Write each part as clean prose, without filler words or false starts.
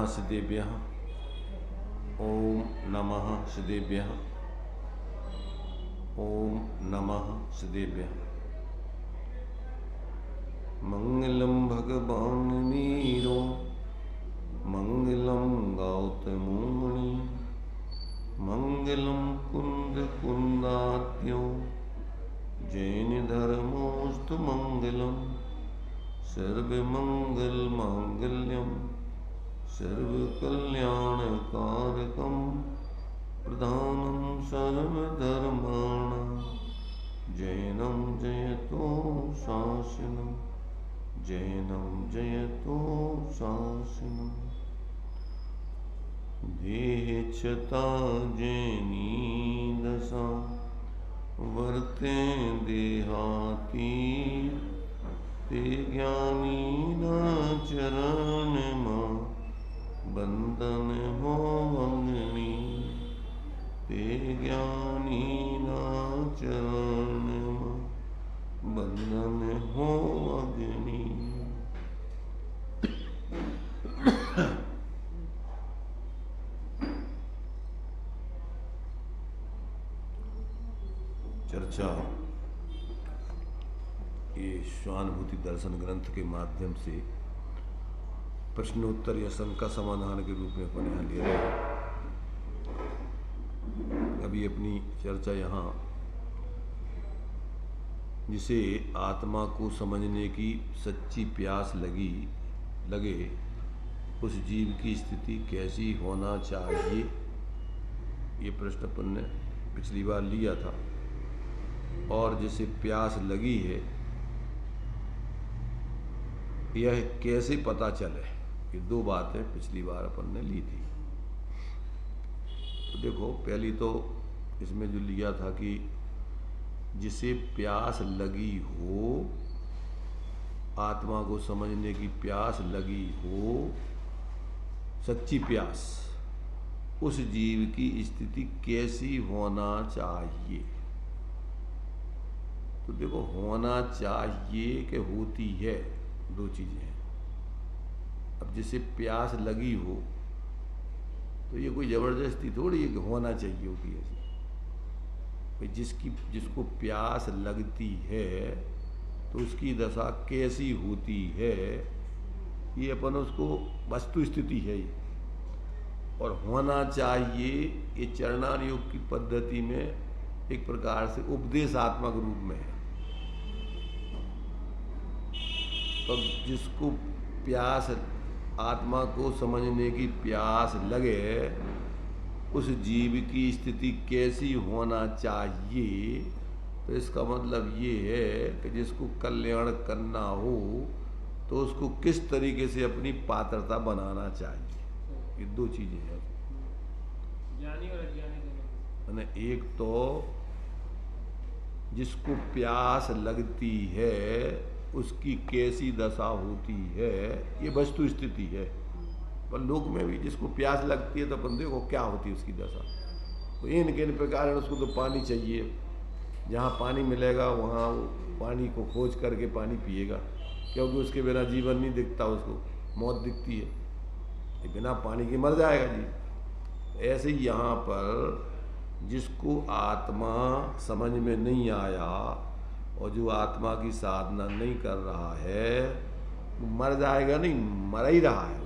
सिद्धेभ्यः। ओम नमः सिद्धेभ्यः। ओम नमः सिद्धेभ्यः। मंगलम भगवान वीरो मंगलम गौतमो मुनि मंगलम कुंद कुंदात्यो जैन धर्मोस्तु मंगलम सर्वमंगल मांगल्यम सर्वकल्याणकारकम प्रधानम सर्वधर्माणां जैनं जयतो शासनम जैनं जयतो शासनम। देहच्छता जैनी दशा वर्ते देहाती ते ज्ञानी न चरण मां बंधन हो अंगनी ते ज्ञानी न चरण मां बंधन हो अग्नि। चर्चा ये स्वानुभूति दर्शन ग्रंथ के माध्यम से प्रश्नोत्तर या शंका समाधान के रूप में अपन यहाँ ले रहे हैं। अभी अपनी चर्चा यहाँ जिसे आत्मा को समझने की सच्ची प्यास लगे उस जीव की स्थिति कैसी होना चाहिए, ये प्रश्न अपन ने पिछली बार लिया था। और जिसे प्यास लगी है यह कैसे पता चले, ये दो बातें पिछली बार अपन ने ली थी। तो देखो, पहली तो इसमें जो लिया था कि जिसे प्यास लगी हो, आत्मा को समझने की प्यास लगी हो, सच्ची प्यास, उस जीव की स्थिति कैसी होना चाहिए। तो देखो, होना चाहिए कि होती है, दो चीजें हैं। अब जिसे प्यास लगी हो तो ये कोई जबरदस्ती थोड़ी है कि होना चाहिए होगी ऐसी। भाई जिसको प्यास लगती है तो उसकी दशा कैसी होती है, ये अपन उसको वस्तु स्थिति है ये। और होना चाहिए ये चरणार योग की पद्धति में एक प्रकार से उपदेशात्मक रूप में है। तो जिसको प्यास, आत्मा को समझने की प्यास लगे, उस जीव की स्थिति कैसी होना चाहिए, तो इसका मतलब ये है कि जिसको कल्याण करना हो तो उसको किस तरीके से अपनी पात्रता बनाना चाहिए। ये दो चीजें हैं, ज्ञानी और अज्ञानी दोनों। एक तो जिसको प्यास लगती है उसकी कैसी दशा होती है, ये वस्तु स्थिति है। पर लोक में भी जिसको प्यास लगती है तो अपन देखो क्या होती है उसकी दशा। तो इन किन प्रकार उसको तो पानी चाहिए, जहाँ पानी मिलेगा वहाँ पानी को खोज करके पानी पिएगा, क्योंकि उसके बिना जीवन नहीं दिखता, उसको मौत दिखती है, ये बिना पानी के मर जाएगा जी। ऐसे ही यहाँ पर जिसको आत्मा समझ में नहीं आया और जो आत्मा की साधना नहीं कर रहा है वो मर जाएगा नहीं, मर ही रहा है।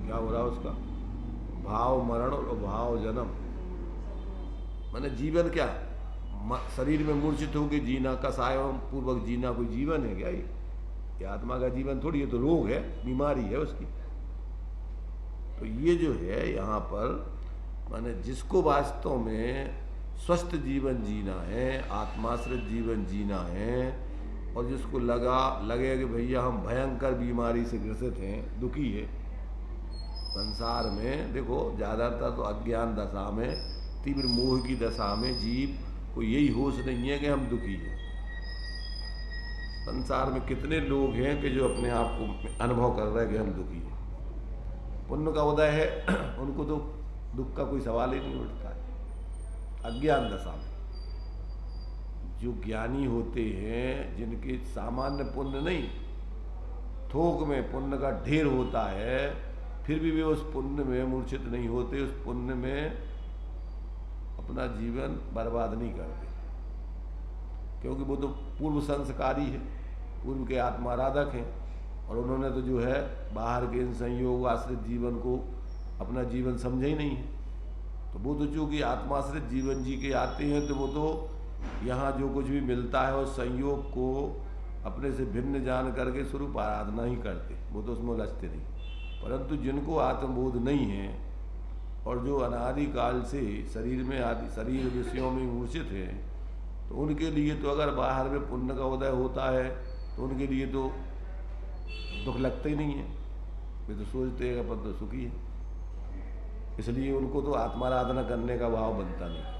क्या हो रहा है उसका? भाव मरण और भाव जन्म। माने जीवन क्या, शरीर में मूर्छित होकर जीना, कसाय पूर्वक जीना कोई जीवन है क्या? ये आत्मा का जीवन थोड़ी है, तो रोग है, बीमारी है उसकी। तो ये जो है यहाँ पर माने जिसको वास्तव में स्वस्थ जीवन जीना है, आत्माश्रित जीवन जीना है, और जिसको लगे कि भैया हम भयंकर बीमारी से ग्रसित हैं, दुखी है संसार में। देखो, ज़्यादातर तो अज्ञान दशा में, तीव्र मोह की दशा में जीव को यही होश नहीं है कि हम दुखी हैं। संसार में कितने लोग हैं कि जो अपने आप को अनुभव कर रहे हैं कि हम दुखी हैं। पुण्य का उदय है, उनको तो दुख का कोई सवाल ही नहीं उठता है। अज्ञान दशा में जो ज्ञानी होते हैं, जिनके सामान्य पुण्य नहीं, थोक में पुण्य का ढेर होता है, फिर भी वे उस पुण्य में मूर्छित नहीं होते, उस पुण्य में अपना जीवन बर्बाद नहीं करते, क्योंकि वो तो पूर्व संस्कारी है, पूर्व के आत्माराधक हैं, और उन्होंने तो जो है बाहर के इन संयोग आश्रित जीवन को अपना जीवन समझा ही नहीं है। तो वो तो चूँकि आत्माश्रित जीवन जी के आते हैं, तो वो तो यहाँ जो कुछ भी मिलता है उस संयोग को अपने से भिन्न जान करके स्वरूप आराधना ही करते, वो तो उसमें उलझते नहीं। परंतु जिनको आत्मबोध नहीं है और जो अनादिकाल से शरीर में आदि शरीर विषयों में मूर्छित है, तो उनके लिए तो अगर बाहर में पुण्य का उदय होता है तो उनके लिए तो दुख लगता ही नहीं है, वे तो सोचते हैं अपन तो सुखी है, इसलिए उनको तो आत्माराधना करने का भाव बनता नहीं।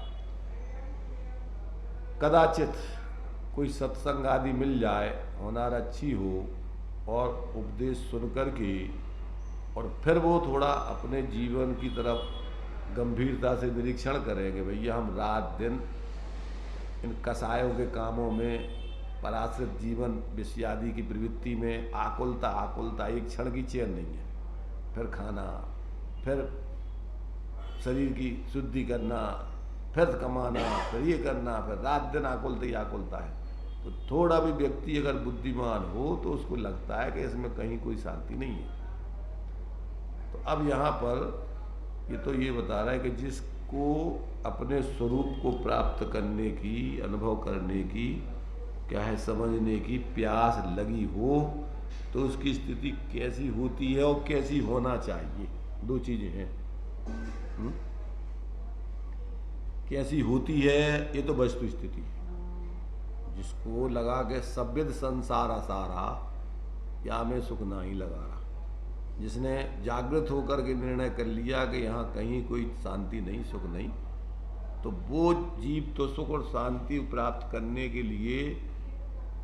कदाचित कोई सत्संग आदि मिल जाए, होनार अच्छी हो और उपदेश सुन करके और फिर वो थोड़ा अपने जीवन की तरफ गंभीरता से निरीक्षण करेंगे, भैया हम रात दिन इन कसायों के कामों में, पराश्रित जीवन विषयादि की प्रवृत्ति में आकुलता एक क्षण की चैन नहीं है, फिर खाना, फिर शरीर की शुद्धि करना, फिर कमाना, फिर ये करना, फिर रात दिन आकुलता है। तो थोड़ा भी व्यक्ति अगर बुद्धिमान हो तो उसको लगता है कि इसमें कहीं कोई शांति नहीं है। तो अब यहाँ पर ये तो ये बता रहा है कि जिसको अपने स्वरूप को प्राप्त करने की, अनुभव करने की, क्या है, समझने की प्यास लगी हो, तो उसकी स्थिति कैसी होती है और कैसी होना चाहिए, दो चीजें हैं। कैसी होती है ये तो वस्तु स्थिति है। जिसको लगा के सभ्यद संसार असारा, या में सुख ना ही लगा रहा, जिसने जागृत होकर के निर्णय कर लिया कि यहाँ कहीं कोई शांति नहीं, सुख नहीं, तो वो जीव तो सुख और शांति प्राप्त करने के लिए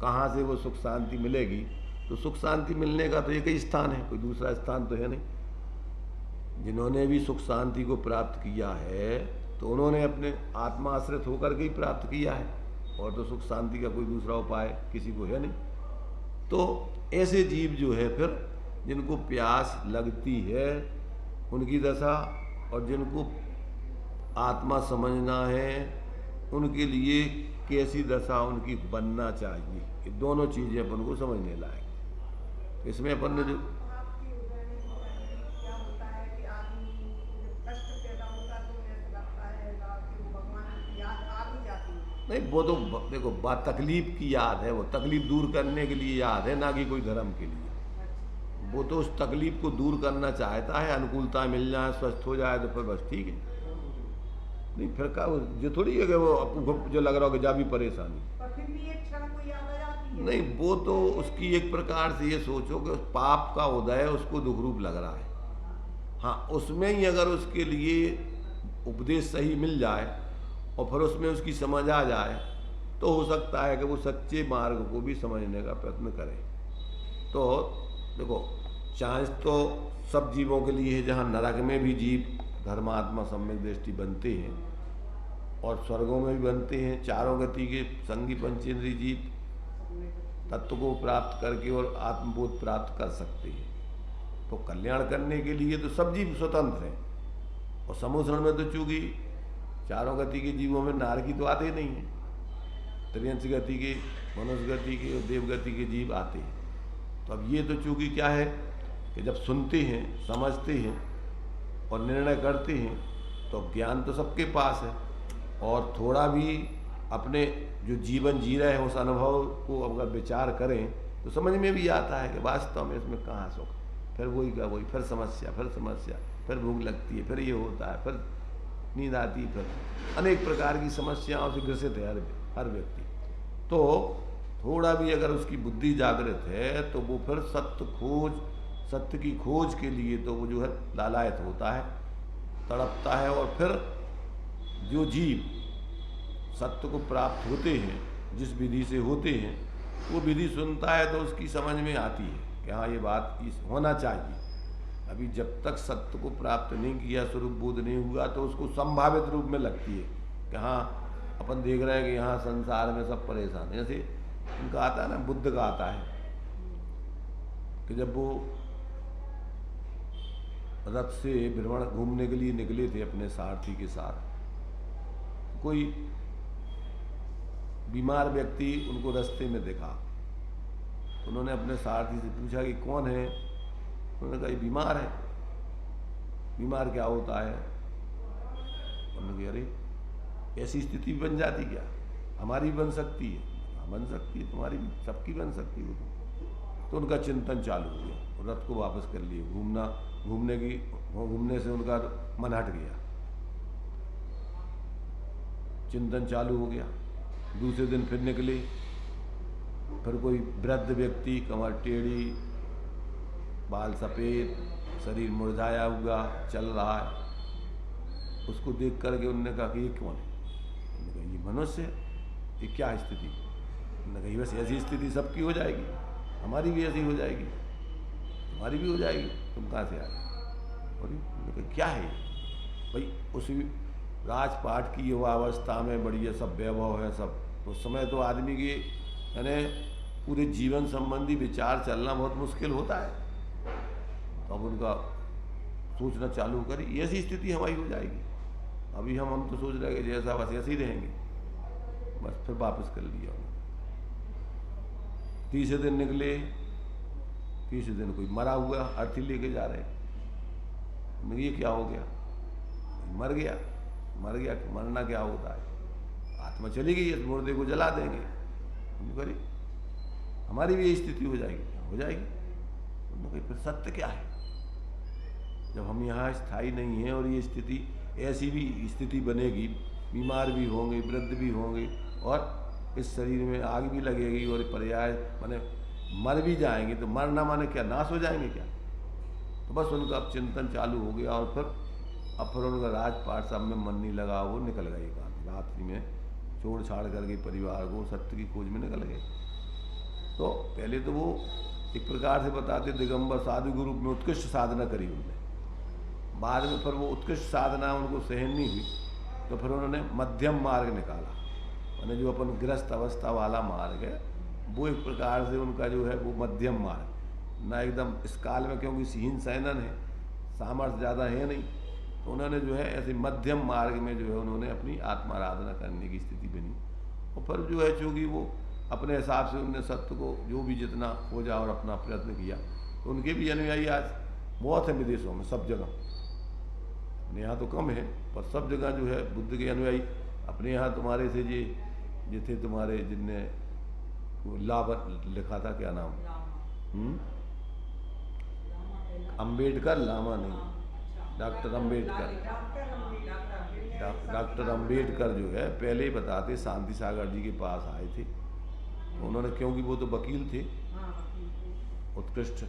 कहाँ से वो सुख शांति मिलेगी? तो सुख शांति मिलने का तो एक ही स्थान है, कोई दूसरा स्थान तो है नहीं। जिन्होंने भी सुख शांति को प्राप्त किया है तो उन्होंने अपने आत्मा आश्रित होकर के ही प्राप्त किया है, और तो सुख शांति का कोई दूसरा उपाय किसी को है नहीं। तो ऐसे जीव जो है फिर जिनको प्यास लगती है उनकी दशा, और जिनको आत्मा समझना है उनके लिए कैसी दशा उनकी बनना चाहिए, ये दोनों चीज़ें अपन को समझने लायक। इसमें अपन ने जो नहीं, वो तो देखो बात तकलीफ की याद है, वो तकलीफ दूर करने के लिए याद है, ना कि कोई धर्म के लिए। वो तो उस तकलीफ को दूर करना चाहता है, अनुकूलता मिल जाए, स्वस्थ हो जाए तो फिर बस ठीक है। नहीं फिर का जो थोड़ी है कि वो आपको जो लग रहा हो कि जा भी परेशानी, नहीं, वो तो उसकी एक प्रकार से ये सोचो कि पाप का उदय उसको दुख रूप लग रहा है। हाँ, उसमें ही अगर उसके लिए उपदेश सही मिल जाए और फिर उसमें उसकी समझ आ जाए तो हो सकता है कि वो सच्चे मार्ग को भी समझने का प्रयत्न करे। तो देखो, चांस तो सब जीवों के लिए है, जहाँ नरक में भी जीव धर्मात्मा सम्यक दृष्टि बनते हैं और स्वर्गों में भी बनते हैं, चारों गति के संगी पंचेंद्रीय जीव तत्व को प्राप्त करके और आत्मबोध प्राप्त कर सकते हैं। तो कल्याण करने के लिए तो सब जीव स्वतंत्र हैं, और समूसरण में तो चूंकि चारों गति के जीवों में नार की तो आते ही नहीं है, त्रियंश गति के, मनुष्य गति के और देव गति के जीव आते हैं। तो अब ये तो चूंकि क्या है कि जब सुनते हैं, समझते हैं और निर्णय करते हैं तो ज्ञान तो सबके पास है, और थोड़ा भी अपने जो जीवन जी रहे हैं उस अनुभव को अगर विचार करें तो समझ में भी आता है कि वास्तव में इसमें कहाँ सुख, फिर वही का वही, फिर समस्या, फिर भूख लगती है, फिर ये होता है, फिर नींद आती है, फिर अनेक प्रकार की समस्याओं से ग्रसित है हर व्यक्ति। तो थोड़ा भी अगर उसकी बुद्धि जागृत है तो वो फिर सत्य की खोज के लिए तो वो जो है लालायत होता है, तड़पता है, और फिर जो जीव सत्य को प्राप्त होते हैं, जिस विधि से होते हैं, वो विधि सुनता है तो उसकी समझ में आती है कि हाँ ये बात होना चाहिए। अभी जब तक सत्य को प्राप्त नहीं किया, स्वरूप बोध नहीं हुआ, तो उसको संभावित रूप में लगती है कि हाँ अपन देख रहे हैं कि यहाँ संसार में सब परेशान है। जैसे उनका आता है ना, बुद्ध का आता है कि जब वो रथ से भ्रमण घूमने के लिए निकले थे अपने सारथी के साथ, कोई बीमार व्यक्ति उनको रास्ते में दिखा। तो उन्होंने अपने सारथी से पूछा कि कौन है। उन्होंने कहा ये बीमार है। बीमार क्या होता है? उन्होंने कहा अरे ऐसी स्थिति बन जाती क्या? हमारी भी बन सकती है। हाँ बन सकती है, तुम्हारी भी, सबकी बन सकती है वो। तो उनका चिंतन चालू हो गया, रथ को वापस कर लिए। घूमने से उनका मन हट गया, चिंतन चालू हो गया। दूसरे दिन फिर निकले, फिर कोई वृद्ध व्यक्ति, कमर टेढ़ी, बाल सफ़ेद, शरीर मुरझाया हुआ चल रहा है। उसको देख करके उन्होंने कहा कि ये कौन है? उन्होंने कहा ये मनुष्य है। ये क्या स्थिति? उन्होंने कहा बस ऐसी स्थिति सबकी हो जाएगी, हमारी भी ऐसी हो जाएगी, तुम्हारी भी हो जाएगी, तुम कहाँ से आए? और उन्होंने कहा क्या है भाई? उस राजपाट की युवावस्था में बढ़िया सब वैभव है सब, तो उस समय तो आदमी के यानी पूरे जीवन संबंधी विचार चलना बहुत मुश्किल होता है। तो अब उनका सोचना चालू करी, ऐसी स्थिति हमारी हो जाएगी। अभी हम तो सोच रहे हैं कि जैसा बस ऐसे ही रहेंगे। बस फिर वापस कर लिया। तीसरे दिन निकले, तीसरे दिन कोई मरा हुआ अर्थी लेके जा रहे। ये क्या हो गया? मर गया। मर गया, मरना क्या होता है? आत्मा चली गई, इस मुर्दे को जला देंगे। करी हमारी भी ये स्थिति हो जाएगी। हो जाएगी। उन्होंने कहा फिर सत्य क्या है? जब हम यहाँ स्थायी नहीं हैं और ये स्थिति ऐसी भी स्थिति बनेगी, बीमार भी होंगे, वृद्ध भी होंगे और इस शरीर में आग भी लगेगी और पर्याय माने मर भी जाएंगे, तो मरना माने क्या, नाश हो जाएंगे क्या? तो बस उनका अब चिंतन चालू हो गया और फिर उनका राजपाट सब में मन नहीं लगा। वो निकल गए रात्रि में, छोड़ छाड़ करके परिवार को सत्य की खोज में निकल गए। तो पहले तो वो एक प्रकार से बताते दिगंबर साधु के रूप में उत्कृष्ट साधना करी उन्होंने। बाद में फिर वो उत्कृष्ट साधना उनको सहन नहीं हुई, तो फिर उन्होंने मध्यम मार्ग निकाला। मैंने जो अपन गृहस्थ अवस्था वाला मार्ग है, वो एक प्रकार से उनका जो है वो मध्यम मार्ग, ना एकदम इस काल में, क्योंकि सीहीन सैनन है, सामर्थ्य ज़्यादा है नहीं, तो उन्होंने जो है ऐसे मध्यम मार्ग में जो है उन्होंने अपनी आत्माराधना करने की स्थिति बनी। और फिर जो है चूँकि वो अपने हिसाब से उन्होंने सत्य को जो भी जितना खोजा और अपना प्रयत्न किया, तो उनके भी अनुयायी आज बहुत हैं विदेशों में, सब जगह। अपने यहाँ तो कम है, पर सब जगह जो है बुद्ध के अनुयायी। अपने यहाँ तुम्हारे से ये थे तुम्हारे, जिनने वो लाभ लिखा था, क्या नाम, अंबेडकर, लामा नहीं, डॉक्टर अंबेडकर। डॉक्टर अंबेडकर जो है पहले ही बताते शांति सागर जी के पास आए थे। तो उन्होंने, क्योंकि वो तो वकील थे उत्कृष्ट,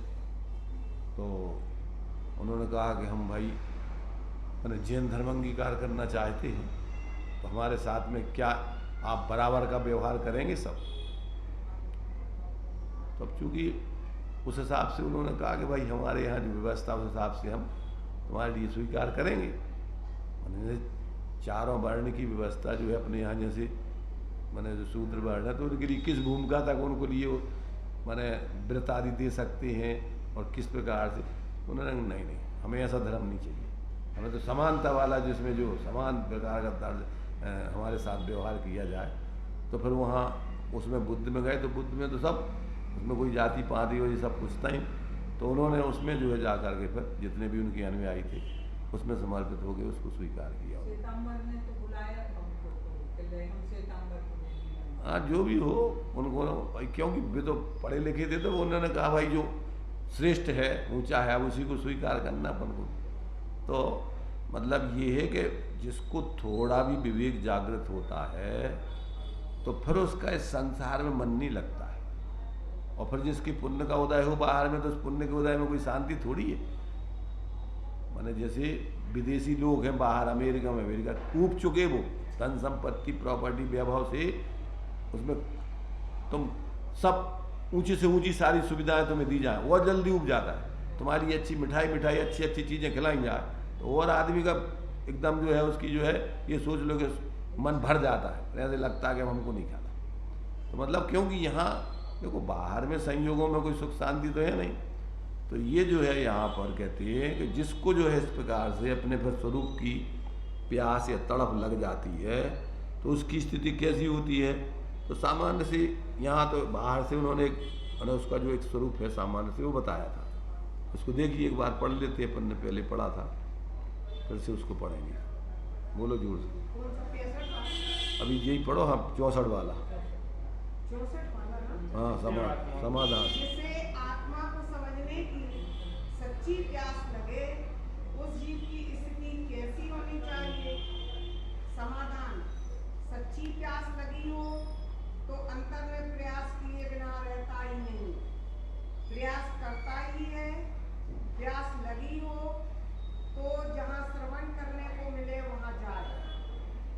तो उन्होंने कहा कि हम भाई मैंने जैन धर्म अंगीकार करना चाहते हैं, तो हमारे साथ में क्या आप बराबर का व्यवहार करेंगे सब? तो अब चूँकि उस हिसाब से उन्होंने कहा कि भाई हमारे यहाँ जो व्यवस्था उस हिसाब से हम तुम्हारे लिए स्वीकार करेंगे। उन्होंने चारों वर्ण की व्यवस्था जो है अपने यहाँ, जैसे मैंने जो शूद्र वर्ण है, तो उनके लिए किस भूमिका तक उनको लिए मैंने व्रत आदि दे सकते हैं और किस प्रकार से। उन्होंने नहीं, हमें ऐसा धर्म नहीं चाहिए, हमें तो समानता वाला, जिसमें जो समान प्रकार का दर्ज हमारे साथ व्यवहार किया जाए। तो फिर वहाँ उसमें बुद्ध में गए, तो बुद्ध में तो सब, उसमें कोई जाति पाति हो, ये सब कुछ था ही। तो उन्होंने उसमें जो है जा कर के फिर जितने भी उनके अनुयायी थे उसमें समर्पित हो गए, उसको स्वीकार किया। हाँ जो भी हो, उनको क्योंकि वे तो पढ़े लिखे थे, तो उन्होंने कहा भाई जो श्रेष्ठ है, ऊंचा है, अब उसी को स्वीकार करना अपन को। तो मतलब ये है कि जिसको थोड़ा भी विवेक जागृत होता है, तो फिर उसका इस संसार में मन नहीं लगता है। और फिर जिसकी पुण्य का उदय हो बाहर में, तो उस पुण्य के उदय में कोई शांति थोड़ी है। माने जैसे विदेशी लोग हैं बाहर, अमेरिका में कूप चुके, वो धन संपत्ति प्रॉपर्टी वैभव से, उसमें तुम सब ऊंची से ऊंची सारी सुविधाएं तुम्हें दी जाए, और जल्दी उब जाता है। तुम्हारी अच्छी मिठाई अच्छी अच्छी चीज़ें खिलाई जाए, तो और आदमी का एकदम जो है उसकी जो है ये सोच लो कि मन भर जाता है, ऐसे लगता है कि हमको नहीं खाना। तो मतलब क्योंकि यहाँ देखो बाहर में संयोगों में कोई सुख शांति तो है नहीं, तो ये जो है यहाँ पर कहते हैं कि जिसको जो है इस प्रकार से अपने फिर स्वरूप की प्यास या तड़प लग जाती है तो उसकी स्थिति कैसी होती है। तो सामान्य से यहाँ तो बाहर से उन्होंने उसका जो एक स्वरूप है सामान्य से वो बताया था। उसको देखिए एक बार पढ़ लेते, अपन ने पहले पढ़ा था, फिर से उसको पढ़ेंगे। बोलो जोर से। अभी यही पढ़ो, हाँ 64 वाला। 64 वाला ना? हाँ समाधान। जिसे आत्मा को समझने की सच्ची प्यास लगे उस जीव की स्थिति कैसी होनी चाहिए। समाधान, सच्ची प्यास लगी हो तो अंतर में प्रयास किए बिना रहता ही नहीं, प्रयास करता ही है। प्यास लगी हो तो जहाँ श्रवण करने को मिले वहाँ जाए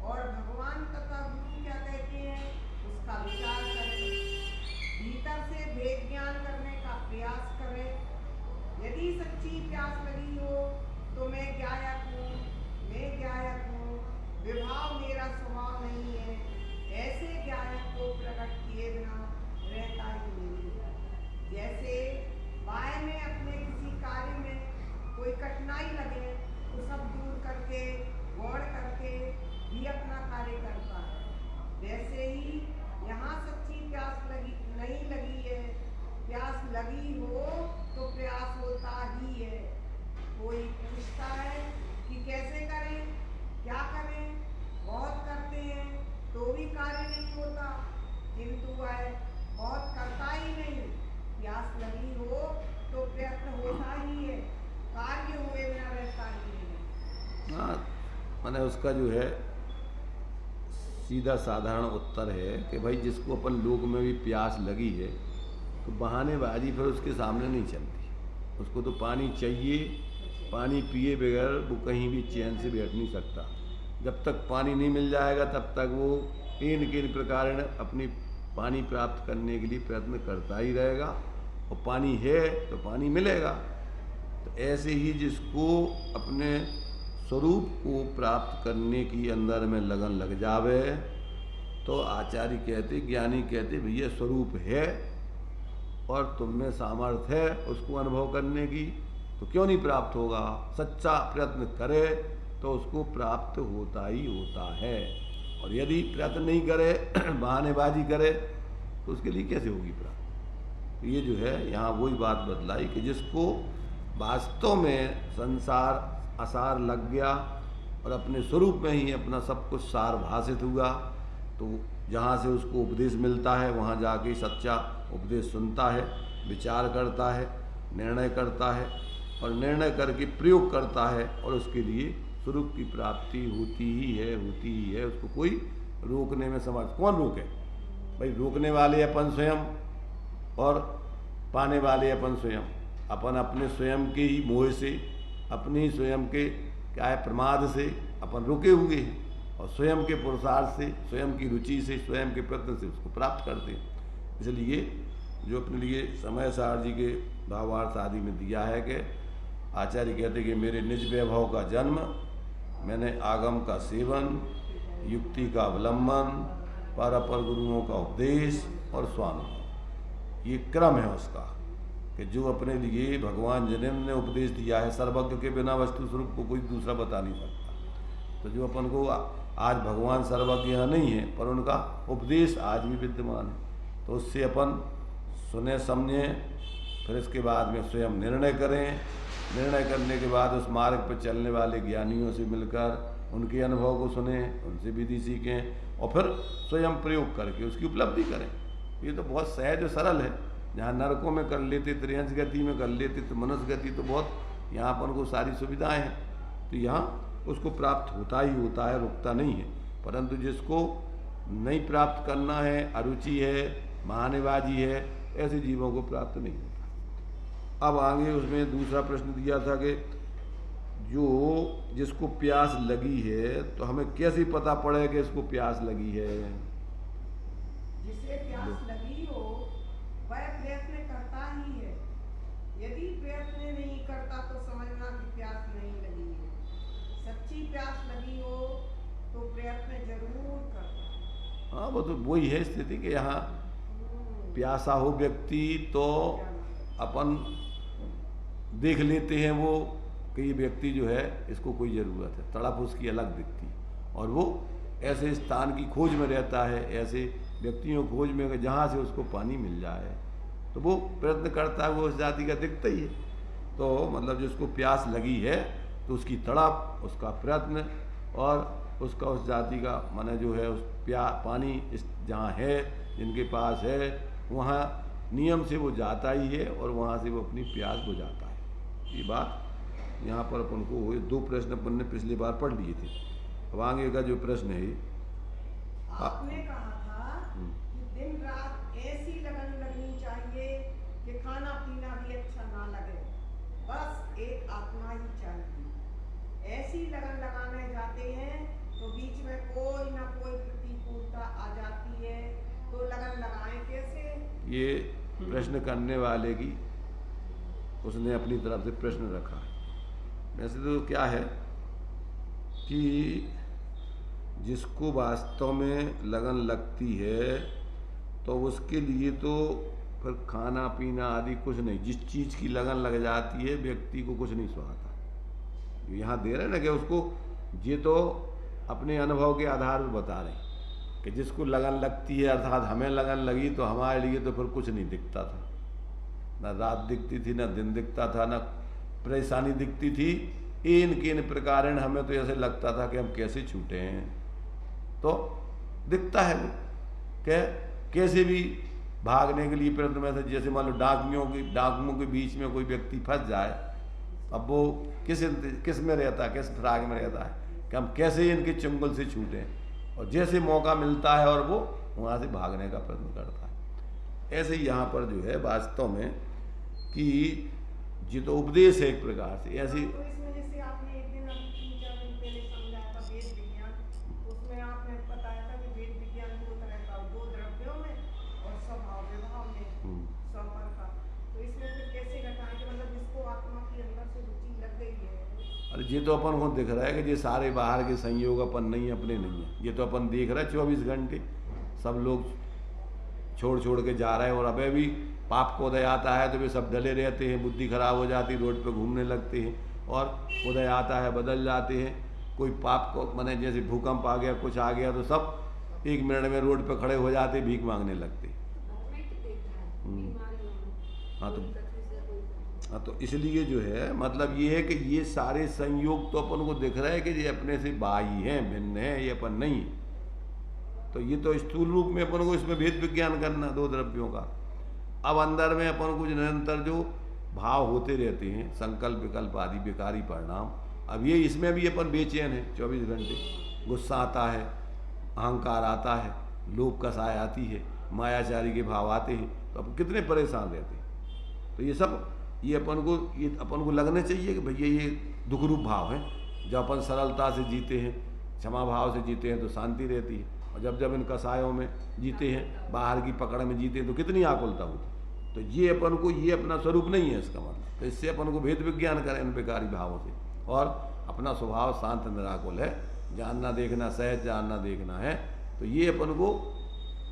और भगवान तथा गुरु क्या कहते हैं उसका विचार करे, भीतर से भेद ज्ञान करने का प्रयास करे। यदि सच्ची प्यास लगी हो तो मैं गायक हूँ, मैं गायक हूँ, विभाव मेरा स्वभाव नहीं है, ऐसे गायक को प्रकट किए बिना रहता ही नहीं। जैसे बाय में अपने किसी कार्य में कोई कठिनाई लगे तो सब दूर करके गौर करके भी अपना कार्य करता है, वैसे ही यहाँ सच्ची प्यास नहीं लगी है। प्यास लगी हो तो प्रयास होता ही है। कोई पूछता है कि कैसे करें, क्या करें, बहुत करते हैं तो भी कार्य नहीं होता, किंतु वह बहुत करता ही नहीं। प्यास लगी हो तो प्रयत्न होता ही है, कार्य हुए बिना रहता ही नहीं। हाँ, मैंने उसका जो है सीधा साधारण उत्तर है कि भाई जिसको अपन लोक में भी प्यास लगी है तो बहानेबाजी फिर उसके सामने नहीं चलती। उसको तो पानी चाहिए, पानी पिए बगैर वो कहीं भी चैन से बैठ नहीं सकता। जब तक पानी नहीं मिल जाएगा तब तक वो इन किन प्रकार अपनी पानी प्राप्त करने के लिए प्रयत्न करता ही रहेगा, और पानी है तो पानी मिलेगा। तो ऐसे ही जिसको अपने स्वरूप को प्राप्त करने की अंदर में लगन लग जावे तो आचार्य कहते, ज्ञानी कहते भैया स्वरूप है और तुम में सामर्थ्य है उसको अनुभव करने की, तो क्यों नहीं प्राप्त होगा। सच्चा प्रयत्न करे तो उसको प्राप्त होता ही होता है, और यदि प्रयत्न नहीं करे बहानेबाजी करे तो उसके लिए कैसे होगी प्राप्त। तो ये जो है यहाँ वही बात बतलाई कि जिसको वास्तव में संसार असार लग गया और अपने स्वरूप में ही अपना सब कुछ सार भाषित हुआ, तो जहाँ से उसको उपदेश मिलता है वहाँ जाके सच्चा उपदेश सुनता है, विचार करता है, निर्णय करता है, और निर्णय करके प्रयोग करता है, और उसके लिए स्वरूप की प्राप्ति होती ही है। उसको कोई रोकने में समर्थ कौन रोके भाई। रोकने वाले अपन स्वयं और पाने वाले अपन स्वयं। अपन अपने स्वयं के ही मोह से, अपने ही स्वयं के क्या है प्रमाद से अपन रुके हुए हैं, और स्वयं के पुरुषार्थ से, स्वयं की रुचि से, स्वयं के प्रयत्न से उसको प्राप्त करते हैं। इसलिए जो अपने लिए समय सार जी के भावार्थ आदि में दिया है कि आचार्य कहते कि मेरे निज वैभव का जन्म, मैंने आगम का सेवन, युक्ति का अवलंबन, पर अपर गुरुओं का उपदेश और स्वानुभव, ये क्रम है उसका कि जो अपने लिए भगवान जन्म ने उपदेश दिया है। सर्वज्ञ के बिना वस्तु स्वरूप को कोई दूसरा बता नहीं सकता। तो जो अपन को आज भगवान सर्वज्ञ यहाँ नहीं है पर उनका उपदेश आज भी विद्यमान है, तो उससे अपन सुने समझें, फिर इसके बाद में स्वयं निर्णय करें। निर्णय करने के बाद उस मार्ग पर चलने वाले ज्ञानियों से मिलकर उनके अनुभव को सुने, उनसे विधि सीखें, और फिर स्वयं प्रयोग करके उसकी उपलब्धि करें। ये तो बहुत सहज और सरल है। जहाँ नरकों में कर लेते, त्रियंश गति में कर लेते, तो मनुष्य गति तो बहुत यहाँ अपन को सारी सुविधाएं हैं, तो यहाँ उसको प्राप्त होता ही होता है, रुकता नहीं है। परंतु जिसको नहीं प्राप्त करना है, अरुचि है, बहानेबाजी है, ऐसे जीवों को प्राप्त नहीं होता। अब आगे उसमें दूसरा प्रश्न दिया था कि जो जिसको प्यास लगी है तो हमें कैसे पता पड़े कि इसको प्यास लगी है। जिसे प्यास लगी हो वह प्रयत्न करता ही है। यदि प्रयत्न नहीं करता तो समझना कि प्यास नहीं लगी है। सच्ची प्यास लगी हो तो प्रयत्न जरूर करता। हाँ, वो तो वही है स्थिति कि यहाँ प्यासा हो व्यक्ति तो अपन देख लेते हैं वो कि ये व्यक्ति जो है इसको कोई ज़रूरत है, तड़प उसकी अलग दिखती है, और वो ऐसे स्थान की खोज में रहता है, ऐसे व्यक्तियों की खोज में जहाँ से उसको पानी मिल जाए, तो वो प्रयत्न करता है, वो उस जाति का दिखता ही है। तो मतलब जिसको प्यास लगी है तो उसकी तड़प, उसका प्रयत्न और उसका उस जाति का माने जो है उस पानी इस जहाँ है, जिनके पास है, वहाँ नियम से वो जाता ही है और वहाँ से वो अपनी प्यास बुझाता है। ये बात यहाँ पर अपन को हुए। 2 प्रश्न अपन ने पिछली बार पढ़ लिए थे। अब आगे का जो प्रश्न है, आपने कहा था कि दिन रात ऐसी लगन लगनी चाहिए कि खाना पीना भी अच्छा ना लगे, बस एक आत्मा ही चाहिए। ऐसी लगन लगाने जाते हैं तो बीच में कोई ना कोई प्रतिकूलता आ जाती है, तो लगन लगाएं कैसे? ये प्रश्न करने वाले की उसने अपनी तरफ से प्रश्न रखा है। वैसे तो क्या है कि जिसको वास्तव में लगन लगती है तो उसके लिए तो फिर खाना पीना आदि कुछ नहीं, जिस चीज़ की लगन लग जाती है व्यक्ति को कुछ नहीं सुहाता। यहाँ दे रहे ना कि उसको, ये तो अपने अनुभव के आधार पर बता रहे हैं कि जिसको लगन लगती है, अर्थात हमें लगन लगी तो हमारे लिए तो फिर कुछ नहीं दिखता था, ना रात दिखती थी, ना दिन दिखता था, ना परेशानी दिखती थी। इन प्रकार हमें तो ऐसे लगता था कि हम कैसे छूटे हैं। तो दिखता है वो कि कैसे भी भागने के लिए प्रयत्न में, जैसे मान लो डाकुओं के बीच में कोई व्यक्ति फंस जाए, अब वो किस में रहता है, किस फिराक में रहता है कि हम कैसे इनके चंगुल से छूटें, और जैसे मौका मिलता है और वो वहाँ से भागने का प्रयत्न करता है। ऐसे ही यहाँ पर जो है वास्तव में कि ये तो उपदेश है एक प्रकार से ऐसी। तो इसमें जैसे आपने एक दिन अभी 3-4 दिन पहले समझाया था वेद विज्ञान, उसमें आपने बताया था कि वेद विज्ञान 2 तरह का, 2 द्रव्यों में और स्वभाव विभाव में स्वपर का। तो इसमें फिर कैसे घटाएं कि मतलब जिसको आत्मा की अंदर से रुचि लग गई है? अरे ये तो अपन को दिख रहा है कि ये सारे बाहर के संयोग अपन नहीं, अपने नहीं है। ये तो अपन देख रहे हैं 24 घंटे सब लोग छोड़ के जा रहे हैं, और अबे भी पाप को उदय आता है तो वे सब डले रहते हैं, बुद्धि खराब हो जाती, रोड पे घूमने लगते हैं, और उदय आता है बदल जाते हैं। कोई पाप को माने जैसे भूकंप आ गया, कुछ आ गया, तो सब 1 मिनट में रोड पे खड़े हो जाते, भीख मांगने लगते। हाँ तो इसलिए जो है मतलब ये है कि ये सारे संयोग तो अपन को दिख रहा है कि ये अपने से बाह्य हैं, भिन्न है, ये अपन नहीं। तो ये तो स्थूल रूप में अपन को इसमें भेद विज्ञान करना 2 द्रव्यों का। अब अंदर में अपन को निरंतर जो भाव होते रहते हैं, संकल्प विकल्प आदि विकारी परिणाम, अब ये इसमें भी अपन बेचैन है 24 घंटे। गुस्सा आता है, अहंकार आता है, लोभ कसाय आती है, मायाचारी के भाव आते हैं, तो अब कितने परेशान रहते हैं। तो ये सब ये अपन को लगने चाहिए कि भैया ये दुख रूप भाव है। जब अपन सरलता से जीते हैं, क्षमा भाव से जीते हैं तो शांति रहती है, और जब इन कसायों में जीते हैं, बाहर की पकड़ में जीते हैं तो कितनी आकुलता होती है। तो ये अपन को ये अपना स्वरूप नहीं है इसका मतलब। तो इससे अपन को भेद विज्ञान करें इन विकारी भावों से, और अपना स्वभाव शांत निराकुल है, जानना देखना सहज जानना देखना है। तो ये अपन को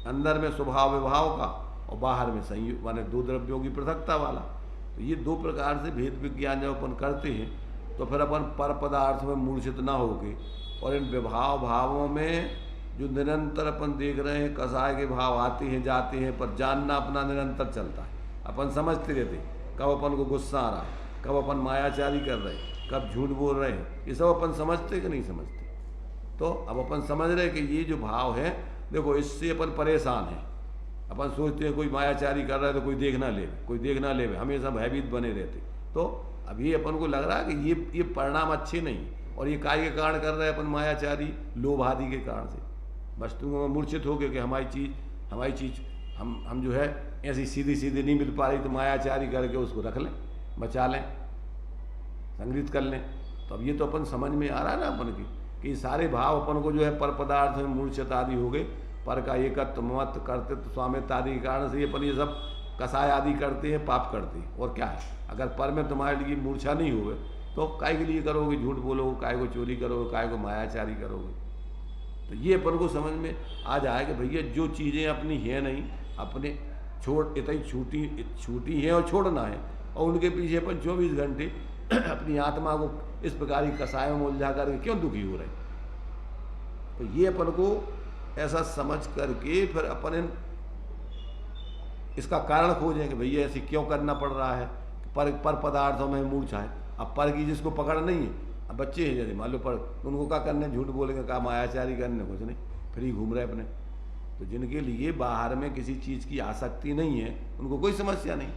अंदर में स्वभाव विभाव का और बाहर में संयोग माने 2 द्रव्यों की पृथकता वाला। तो ये 2 प्रकार से भेद विज्ञान जब अपन करते हैं तो फिर अपन पर पदार्थ में मूर्छित ना होके, और इन विभाव भावों में जो निरंतर अपन देख रहे हैं कसाय के भाव आते हैं जाते हैं, पर जानना अपना निरंतर चलता है। अपन समझते रहते कब अपन को गुस्सा आ रहा है, कब अपन मायाचारी कर रहे हैं, कब झूठ बोल रहे हैं, ये सब अपन समझते कि नहीं समझते। तो अब अपन समझ रहे हैं कि ये जो भाव है, देखो इससे अपन परेशान हैं। अपन सोचते हैं कोई मायाचारी कर रहा है तो कोई देख ना ले, हमेशा भयभीत बने रहते। तो अभी अपन को लग रहा है कि ये परिणाम अच्छे नहीं, और ये काय के कारण कर रहे हैं अपन मायाचारी, लोभ आदि के कारण से वस्तुओं में मूर्छित हो गए कि हमारी चीज़ हम जो है ऐसी सीधी नहीं मिल पा रही, तो मायाचारी करके उसको रख लें, बचा लें, संग्रहित कर लें। तो अब ये तो अपन समझ में आ रहा है ना अपन की कि सारे भाव अपन को जो है पर पदार्थ में मूर्छित आदि हो गए, पर का एकत्व मत करते तो स्वामित्व आदि के कारण से अपन ये सब कसाय आदि करते हैं, पाप करते हैं। और क्या है, अगर पर में तुम्हारे लिए मूर्छा नहीं हुए तो काय के लिए करोगे, झूठ बोलोगे, काय को चोरी करोगे, काय को मायाचारी करोगे। तो ये अपन को समझ में आ जाए कि भैया जो चीज़ें अपनी है नहीं, अपने छोड़ इतनी छूटी है और छोड़ना है। और उनके पीछे अपन 24 घंटे अपनी आत्मा को इस प्रकार की कसायों में उलझा करके क्यों दुखी हो रहे हैं। तो ये अपन को ऐसा समझ करके फिर अपन इसका कारण खोजें कि भैया ऐसे क्यों करना पड़ रहा है। पर पदार्थों में मूर्छा है। अब पर की जिसको पकड़ नहीं है, अब बच्चे हैं जैसे मान लो पर, उनको क्या करने, झूठ बोलेंगे, क्या मायाचारी करने, कुछ नहीं, फ्री घूम रहे अपने। तो जिनके लिए बाहर में किसी चीज़ की आसक्ति नहीं है उनको कोई समस्या नहीं,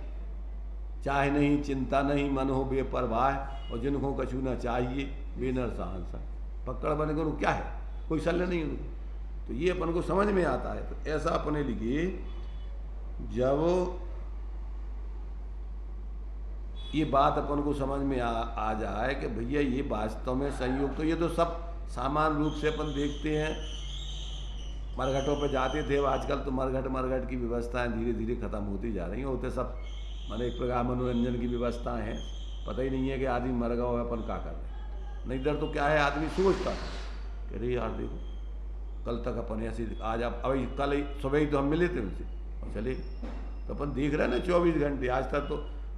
चाहे नहीं, चिंता नहीं, मन हो बेपरवाह, और जिनको कछु ना चाहिए बेनर सहनसा, पकड़ बने को क्या है, कोई शल्य नहीं उनको। तो ये अपन को समझ में आता है। तो ऐसा अपने लिए जब ये बात अपन को समझ में आ जाए कि भैया ये वास्तव में संयोग, तो ये तो सब सामान्य रूप से अपन देखते हैं। मरघटों पे जाते थे, आजकल तो मरघट की व्यवस्थाएं धीरे धीरे खत्म होती जा रही हैं। होते सब माने एक प्रकार मनोरंजन की व्यवस्थाएं हैं, पता ही नहीं है कि आदमी मर गया हो अपन क्या कर रहे। नहीं इधर तो क्या है, आदमी सोचता था कि अरे यार देखो कल तक अपन ऐसे, आज आप अभी कल सुबह ही तो हम मिले थे उनसे और चले, तो अपन देख रहे हैं ना 24 घंटे।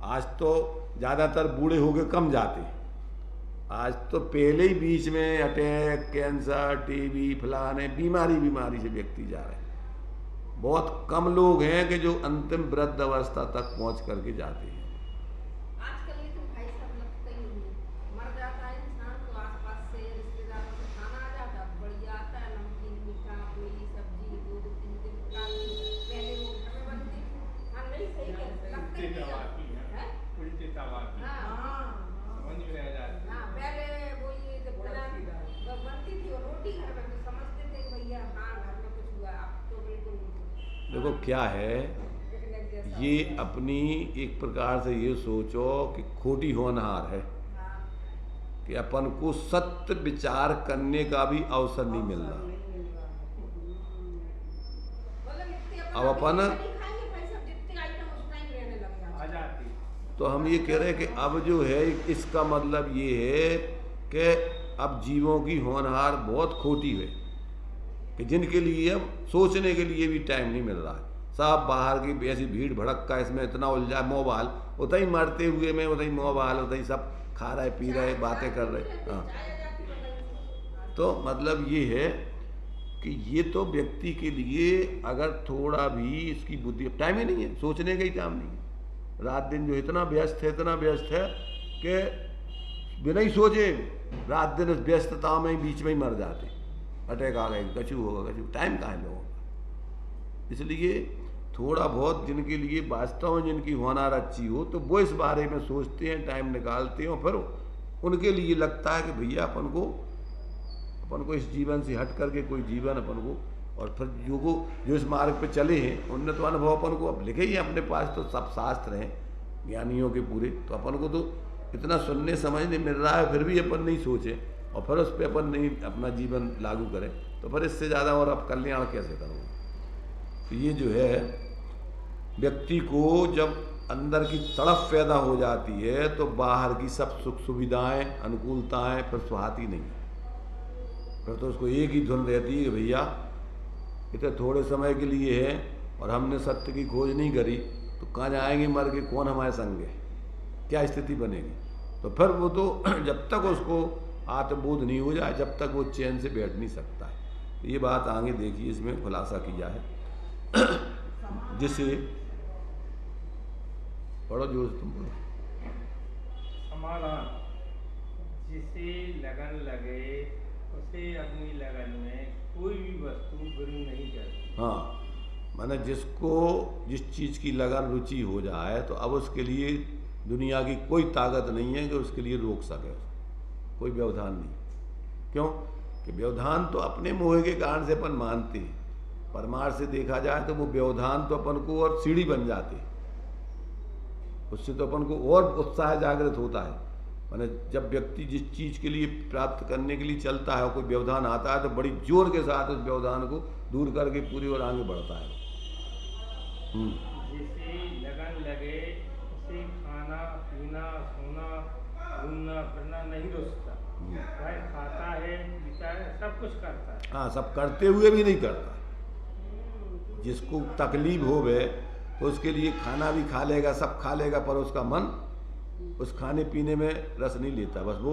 आज तो ज़्यादातर बूढ़े हो गए, कम जाते। आज तो पहले ही बीच में अटैक, कैंसर, टीबी, फलाने बीमारी से व्यक्ति जा रहे हैं। बहुत कम लोग हैं कि जो अंतिम वृद्ध अवस्था तक पहुंच करके जाते हैं। आजकल लेकिन भाई सब लगता ही नहीं, मर जाता है इंसान तो आसपास से रिश्तेदारों से खाना आ जाता, बढ़िया आता है, नमकीन, मीठा, कोई सब्जी, 2-3 दिन का। पहले वो घर में बनती थी, हाँ नहीं सही है, लगता ही नहीं है, उल्टी तवाकी हाँ समझ में आ जाती। हाँ, पहले वो ये जब बनती थी और रोटी घर में तो समझते थे कि भैया हाँ घर में कुछ हुआ। अब तो बिल्कुल देखो क्या है, ये अपनी एक प्रकार से ये सोचो कि खोटी होनहार है कि अपन को सत्य विचार करने का भी अवसर नहीं मिल रहा। अब अपन आ जाती। तो हम ये कह रहे हैं कि अब जो है इसका मतलब ये है कि अब जीवों की होनहार बहुत खोटी है कि जिनके लिए अब सोचने के लिए भी टाइम नहीं मिल रहा है। सब बाहर की ऐसी भीड़ भड़क का इसमें इतना उलझा, मोबाइल उतना ही मरते हुए में, उतना ही मोबाइल, उतना ही सब खा रहे पी रहे बातें कर रहे। हाँ, तो मतलब ये है कि ये तो व्यक्ति के लिए अगर थोड़ा भी इसकी बुद्धि, टाइम ही नहीं है, सोचने का ही काम नहीं है। रात दिन जो इतना व्यस्त है कि बिना ही सोचे रात दिन उस व्यस्तता में ही बीच में ही मर जाते, अटैक आ गए, कछु होगा, कछु, टाइम कहाँ है लोगों का। इसलिए थोड़ा बहुत जिनके लिए वास्तव में जिनकी होनहार अच्छी हो तो वो इस बारे में सोचते हैं, टाइम निकालते हैं, और फिर उनके लिए लगता है कि भैया अपन को इस जीवन से हट करके कोई जीवन अपन को, और फिर जो इस मार्ग पे चले हैं उनने तो अनुभव अपन को अब लिखे ही हैं, अपने पास तो सब शास्त्र हैं ज्ञानियों के पूरे। तो अपन को तो इतना सुनने समझने मिल रहा है, फिर भी अपन नहीं सोचे और फिर उस पर अपन नहीं अपना जीवन लागू करें, तो फिर इससे ज़्यादा और अब कल्याण कैसे करोगे। तो ये जो है व्यक्ति को जब अंदर की तड़फ पैदा हो जाती है तो बाहर की सब सुख सुविधाएं, अनुकूलताएं फिर सुहाती नहीं, फिर तो उसको एक ही धुन रहती है कि भैया इतने थोड़े समय के लिए है और हमने सत्य की खोज नहीं करी तो कहाँ जाएंगे मर के, कौन हमारे संग है, क्या स्थिति बनेगी। तो फिर वो तो जब तक उसको आत्मबोध नहीं हो जाए जब तक वो चैन से बैठ नहीं सकता है। तो ये बात आगे देखिए, इसमें खुलासा किया है जिसे पढ़ो जोर से, तुम पढ़ो। समाधान, जिसे लगन लगे उसे अपनी लगन में कोई भी वस्तु बुरी नहीं करती। हाँ, माने जिसको जिस चीज़ की लगन रुचि हो जाए तो अब उसके लिए दुनिया की कोई ताकत नहीं है कि उसके लिए रोक सके, कोई व्यवधान नहीं। क्यों कि व्यवधान तो अपने मोह के कारण से अपन मानते हैं, परमार्थ से देखा जाए तो वो व्यवधान तो अपन को और सीढ़ी बन जाते, उससे तो अपन को और उत्साह जागृत होता है। माने जब व्यक्ति जिस चीज़ के लिए प्राप्त करने के लिए चलता है और कोई व्यवधान आता है तो बड़ी जोर के साथ उस व्यवधान को दूर करके पूरी ओर आगे बढ़ता है। जिसे लगन लगे उसे खाना पीना सोना घूमना फिरना नहीं रुचता, वह खाता है पीता है सब कुछ करता है। हाँ, सब करते हुए भी नहीं करता। जिसको तकलीफ हो गए तो उसके लिए खाना भी खा लेगा, सब खा लेगा, पर उसका मन उस खाने पीने में रस नहीं लेता, बस वो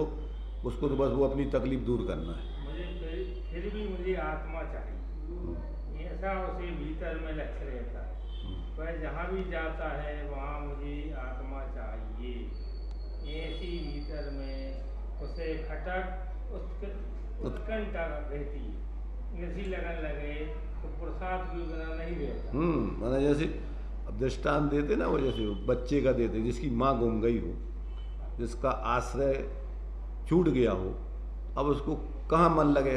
उसको तो बस वो अपनी तकलीफ दूर करना है। मुझे फिर भी मुझे आत्मा चाहिए, ऐसा उसे भीतर में लक्ष्य रहता है। वह जहाँ भी जाता है वहाँ मुझे आत्मा चाहिए, ऐसी भीतर में उसे खटक उत्कंठा रहती है। नशी लगन लगे तो प्रसाद भी बिना नहीं रहता। माना जैसे अब दृष्टांत देते ना, वो जैसे बच्चे का देते जिसकी माँ गुम गई हो, जिसका आश्रय छूट गया हो, अब उसको कहाँ मन लगे?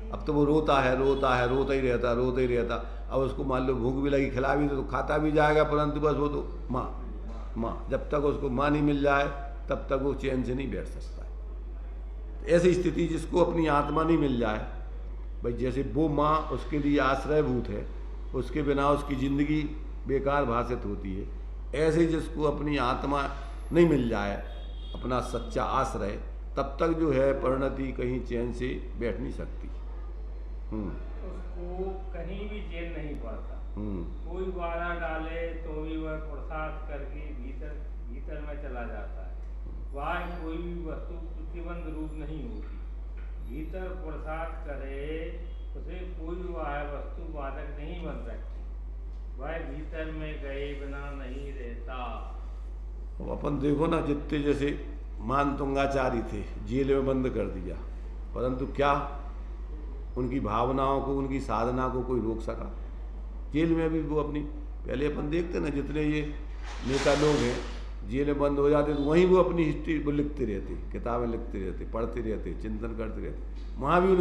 अब तो वो रोता है रोता ही रहता। अब उसको मान लो भूख भी लगी, खिला भी तो खाता भी जाएगा, परंतु बस वो तो माँ जब तक उसको माँ नहीं मिल जाए तब तक वो चैन से नहीं बैठ सकता है। ऐसी स्थिति जिसको अपनी आत्मा नहीं मिल जाए, भाई जैसे वो माँ उसके लिए आश्रयभूत है, उसके बिना उसकी ज़िंदगी बेकार भाषित होती है, ऐसे जिसको अपनी आत्मा नहीं मिल जाए, अपना सच्चा आश्रय, तब तक जो है परिणति कहीं चैन से बैठ नहीं सकती। उसको कहीं भी चैन नहीं पड़ता। कोई बाधा डाले तो भी वह प्रसाद करके भीतर में चला जाता है। वह कोई भी वस्तु प्रतिबंध रूप नहीं होती, भीतर प्रसाद करे उसे कोई वह वस्तु बाधक नहीं बन सकती। वह भीतर में गए बिना नहीं रहता। अब अपन देखो ना, जितने जैसे मानतुंगाचारी थे, जेल में बंद कर दिया, परंतु क्या उनकी भावनाओं को, उनकी साधना को कोई रोक सका? जेल में भी वो अपनी, पहले अपन देखते ना जितने ये नेता लोग हैं जेल में बंद हो जाते तो वहीं वो अपनी हिस्ट्री वो लिखते रहते, किताबें लिखते रहते, पढ़ते रहते, चिंतन करते रहते। वहाँ भी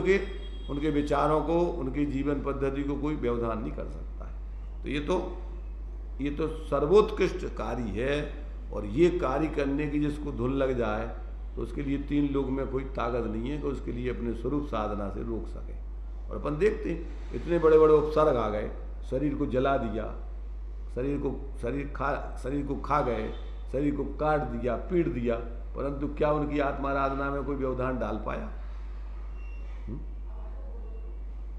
उनके विचारों को, उनकी जीवन पद्धति को कोई व्यवधान नहीं कर सकता है। तो ये तो सर्वोत्कृष्ट कार्य है, और ये कार्य करने की जिसको धुन लग जाए तो उसके लिए 3 लोग में कोई ताकत नहीं है कि उसके लिए अपने स्वरूप साधना से रोक सके। और अपन देखते हैं इतने बड़े बड़े उपसर्ग आ गए, शरीर को जला दिया, शरीर को खा गए, शरीर को काट दिया, पीट दिया, परंतु क्या उनकी आत्माराधना में कोई व्यवधान डाल पाया?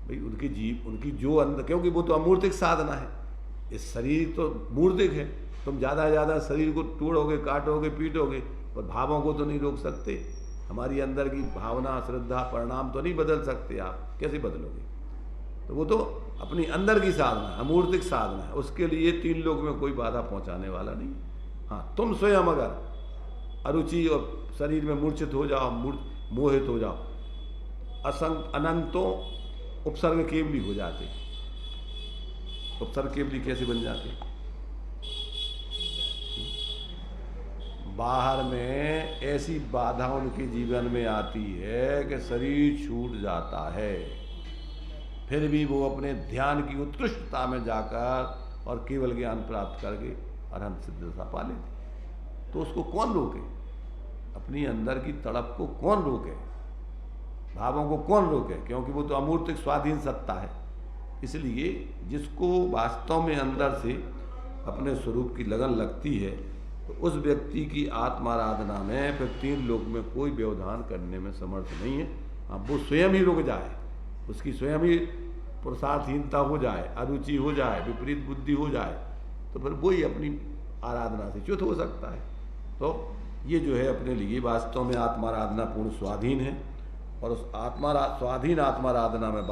भाई उनकी जो अंदर, क्योंकि वो तो अमूर्तिक साधना है, इस शरीर तो मूर्तिक है। तुम ज़्यादा से ज़्यादा शरीर को तोड़ोगे, काटोगे, पीटोगे, पर भावों को तो नहीं रोक सकते। हमारी अंदर की भावना, श्रद्धा, परिणाम तो नहीं बदल सकते, आप कैसे बदलोगे? तो वो तो अपनी अंदर की साधना है, अमूर्तिक साधना है, उसके लिए 3 लोग में कोई बाधा पहुंचाने वाला नहीं। हाँ, तुम स्वयं अगर अरुचि और शरीर में मूर्छित हो जाओ, मोहित हो जाओ, अनंतों उपसर्ग केवली हो जाते। उपसर्ग केवली कैसे बन जाते? बाहर में ऐसी बाधा उनके जीवन में आती है कि शरीर छूट जाता है, फिर भी वो अपने ध्यान की उत्कृष्टता में जाकर और केवल ज्ञान प्राप्त करके अरहंत सिद्धता पा लेते। तो उसको कौन रोके? अपनी अंदर की तड़प को कौन रोके? भावों को कौन रोके? क्योंकि वो तो अमूर्तिक स्वाधीन सत्ता है। इसलिए जिसको वास्तव में अंदर से अपने स्वरूप की लगन लगती है, तो उस व्यक्ति की आत्माराधना में फिर 3 लोक में कोई व्यवधान करने में समर्थ नहीं है। हाँ, वो स्वयं ही रुक जाए, उसकी स्वयं ही पुरुषार्थहीनता हो जाए, अरुचि हो जाए, विपरीत बुद्धि हो जाए, तो फिर वही अपनी आराधना से च्युत हो सकता है। तो ये जो है अपने लिए वास्तव में आत्माराधना पूर्ण स्वाधीन है, और उस स्वाधीन आत्माराधना में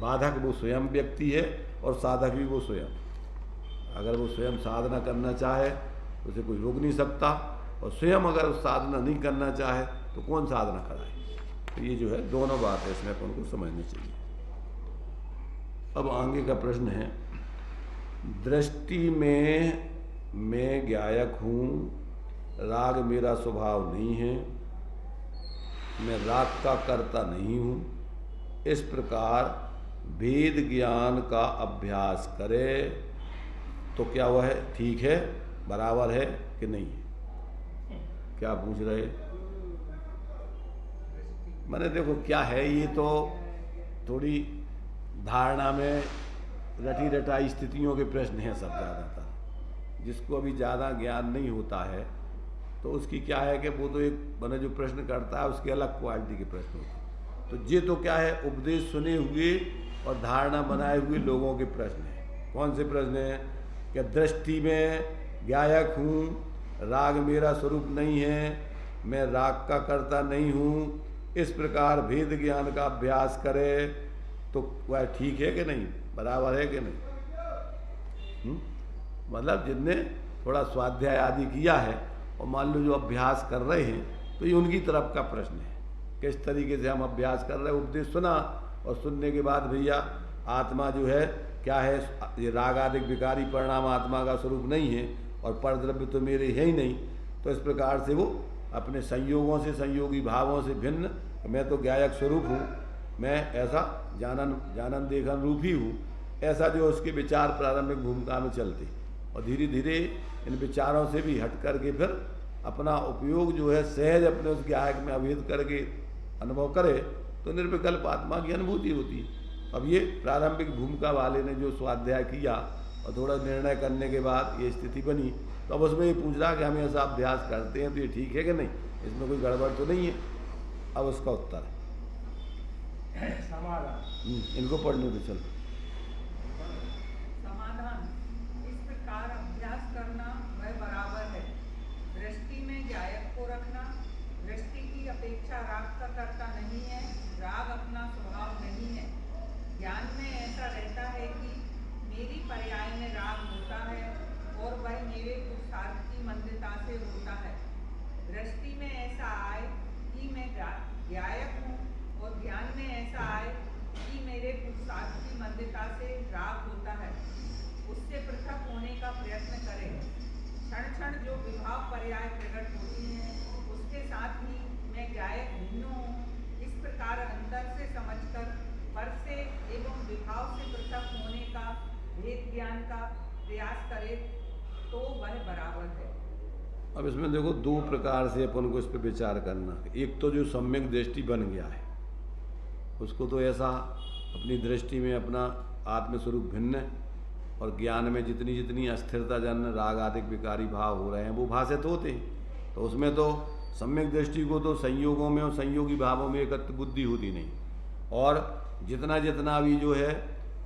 बाधक वो स्वयं व्यक्ति है, और साधक भी वो स्वयं। अगर वो स्वयं साधना करना चाहे तो उसे कोई रोक नहीं सकता, और स्वयं अगर साधना नहीं करना चाहे तो कौन साधना कराए? तो ये जो है दोनों बात है, इसमें अपन को समझनी चाहिए। अब आगे का प्रश्न है, दृष्टि में मैं ज्ञायक हूँ, राग मेरा स्वभाव नहीं है, मैं राग का कर्ता नहीं हूँ, इस प्रकार भेद ज्ञान का अभ्यास करे तो क्या वह है ठीक है, बराबर है कि नहीं है? क्या पूछ रहे? मैंने देखो क्या है, ये तो थोड़ी धारणा में रटी रटाई स्थितियों के प्रश्न हैं सब ज़्यादातर। जिसको अभी ज़्यादा ज्ञान नहीं होता है तो उसकी क्या है कि वो तो एक मैंने जो प्रश्न करता है उसके अलग क्वालिटी के प्रश्न होते हैं। तो ये तो क्या है, उपदेश सुने हुए और धारणा बनाए हुए लोगों के प्रश्न हैं। कौन से प्रश्न हैं? कि दृष्टि में ज्ञायक हूँ, राग मेरा स्वरूप नहीं है, मैं राग का कर्ता नहीं हूँ, इस प्रकार भेद ज्ञान का अभ्यास करे तो वह ठीक है कि नहीं, बराबर है कि नहीं? मतलब जिनने थोड़ा स्वाध्याय आदि किया है और मान लो जो अभ्यास कर रहे हैं, तो ये उनकी तरफ का प्रश्न है, किस तरीके से हम अभ्यास कर रहे हैं। उपदेश सुना और सुनने के बाद भैया आत्मा जो है क्या है, ये राग आदि विकारी परिणाम आत्मा का स्वरूप नहीं है और परद्रव्य तो मेरे है ही नहीं, तो इस प्रकार से वो अपने संयोगों से, संयोगी भावों से भिन्न, मैं तो ज्ञायक स्वरूप हूँ, मैं ऐसा जानन देखन रूप ही हूँ, ऐसा जो उसके विचार प्रारंभिक भूमिका में चलते और धीरे धीरे इन विचारों से भी हट करके फिर अपना उपयोग जो है सहज अपने उस ज्ञायक में अभेद करके अनुभव करे तो निर्विकल्प आत्मा की अनुभूति होती है। अब ये प्रारंभिक भूमिका वाले ने जो स्वाध्याय किया और थोड़ा निर्णय करने के बाद ये स्थिति बनी, तो अब उसमें ये पूछ रहा कि हम ऐसा अभ्यास करते हैं तो ये ठीक है कि नहीं, इसमें कोई गड़बड़ तो नहीं है। अब उसका उत्तर है समाधान। इनको पढ़ने तो चलो। समाधान, इस प्रकार अभ्यास करना वह बराबर है। दृष्टि में ज्ञायक को रखना, दृष्टि की अपेक्षा राग का कर्ता नहीं है, राग अपना स्वभाव नहीं है। ज्ञान में ऐसा रहता है कि मेरी पर्याय में राग होता है और वह मेरे पुरुषार्थ की मंदता से होता है। दृष्टि में ऐसा आए कि मैं ज्ञायक हूँ और ज्ञान में ऐसा आए कि मेरे पुरुषार्थ की मंदता से राग होता है, उससे पृथक होने का प्रयत्न करें। क्षण क्षण जो विभाव पर्याय प्रकट होती हैं, उसके साथ ही मैं ज्ञायक भिन्न हूँ। इस प्रकार अंतर से समझकर पर से एवं विभाव से पृथक होने का भेद ज्ञान का प्रयास करे तो वह बराबर है। अब इसमें देखो दो प्रकार से अपन को इस पर विचार करना। एक तो जो सम्यक दृष्टि बन गया है उसको तो ऐसा अपनी दृष्टि में अपना आत्मस्वरूप भिन्न और ज्ञान में जितनी जितनी अस्थिरता जन राग आदि विकारी भाव हो रहे हैं वो भाषित होते हैं, तो उसमें तो सम्यक दृष्टि को तो संयोगों में और संयोगी भावों में एकत्र बुद्धि होती नहीं, और जितना जितना अभी जो है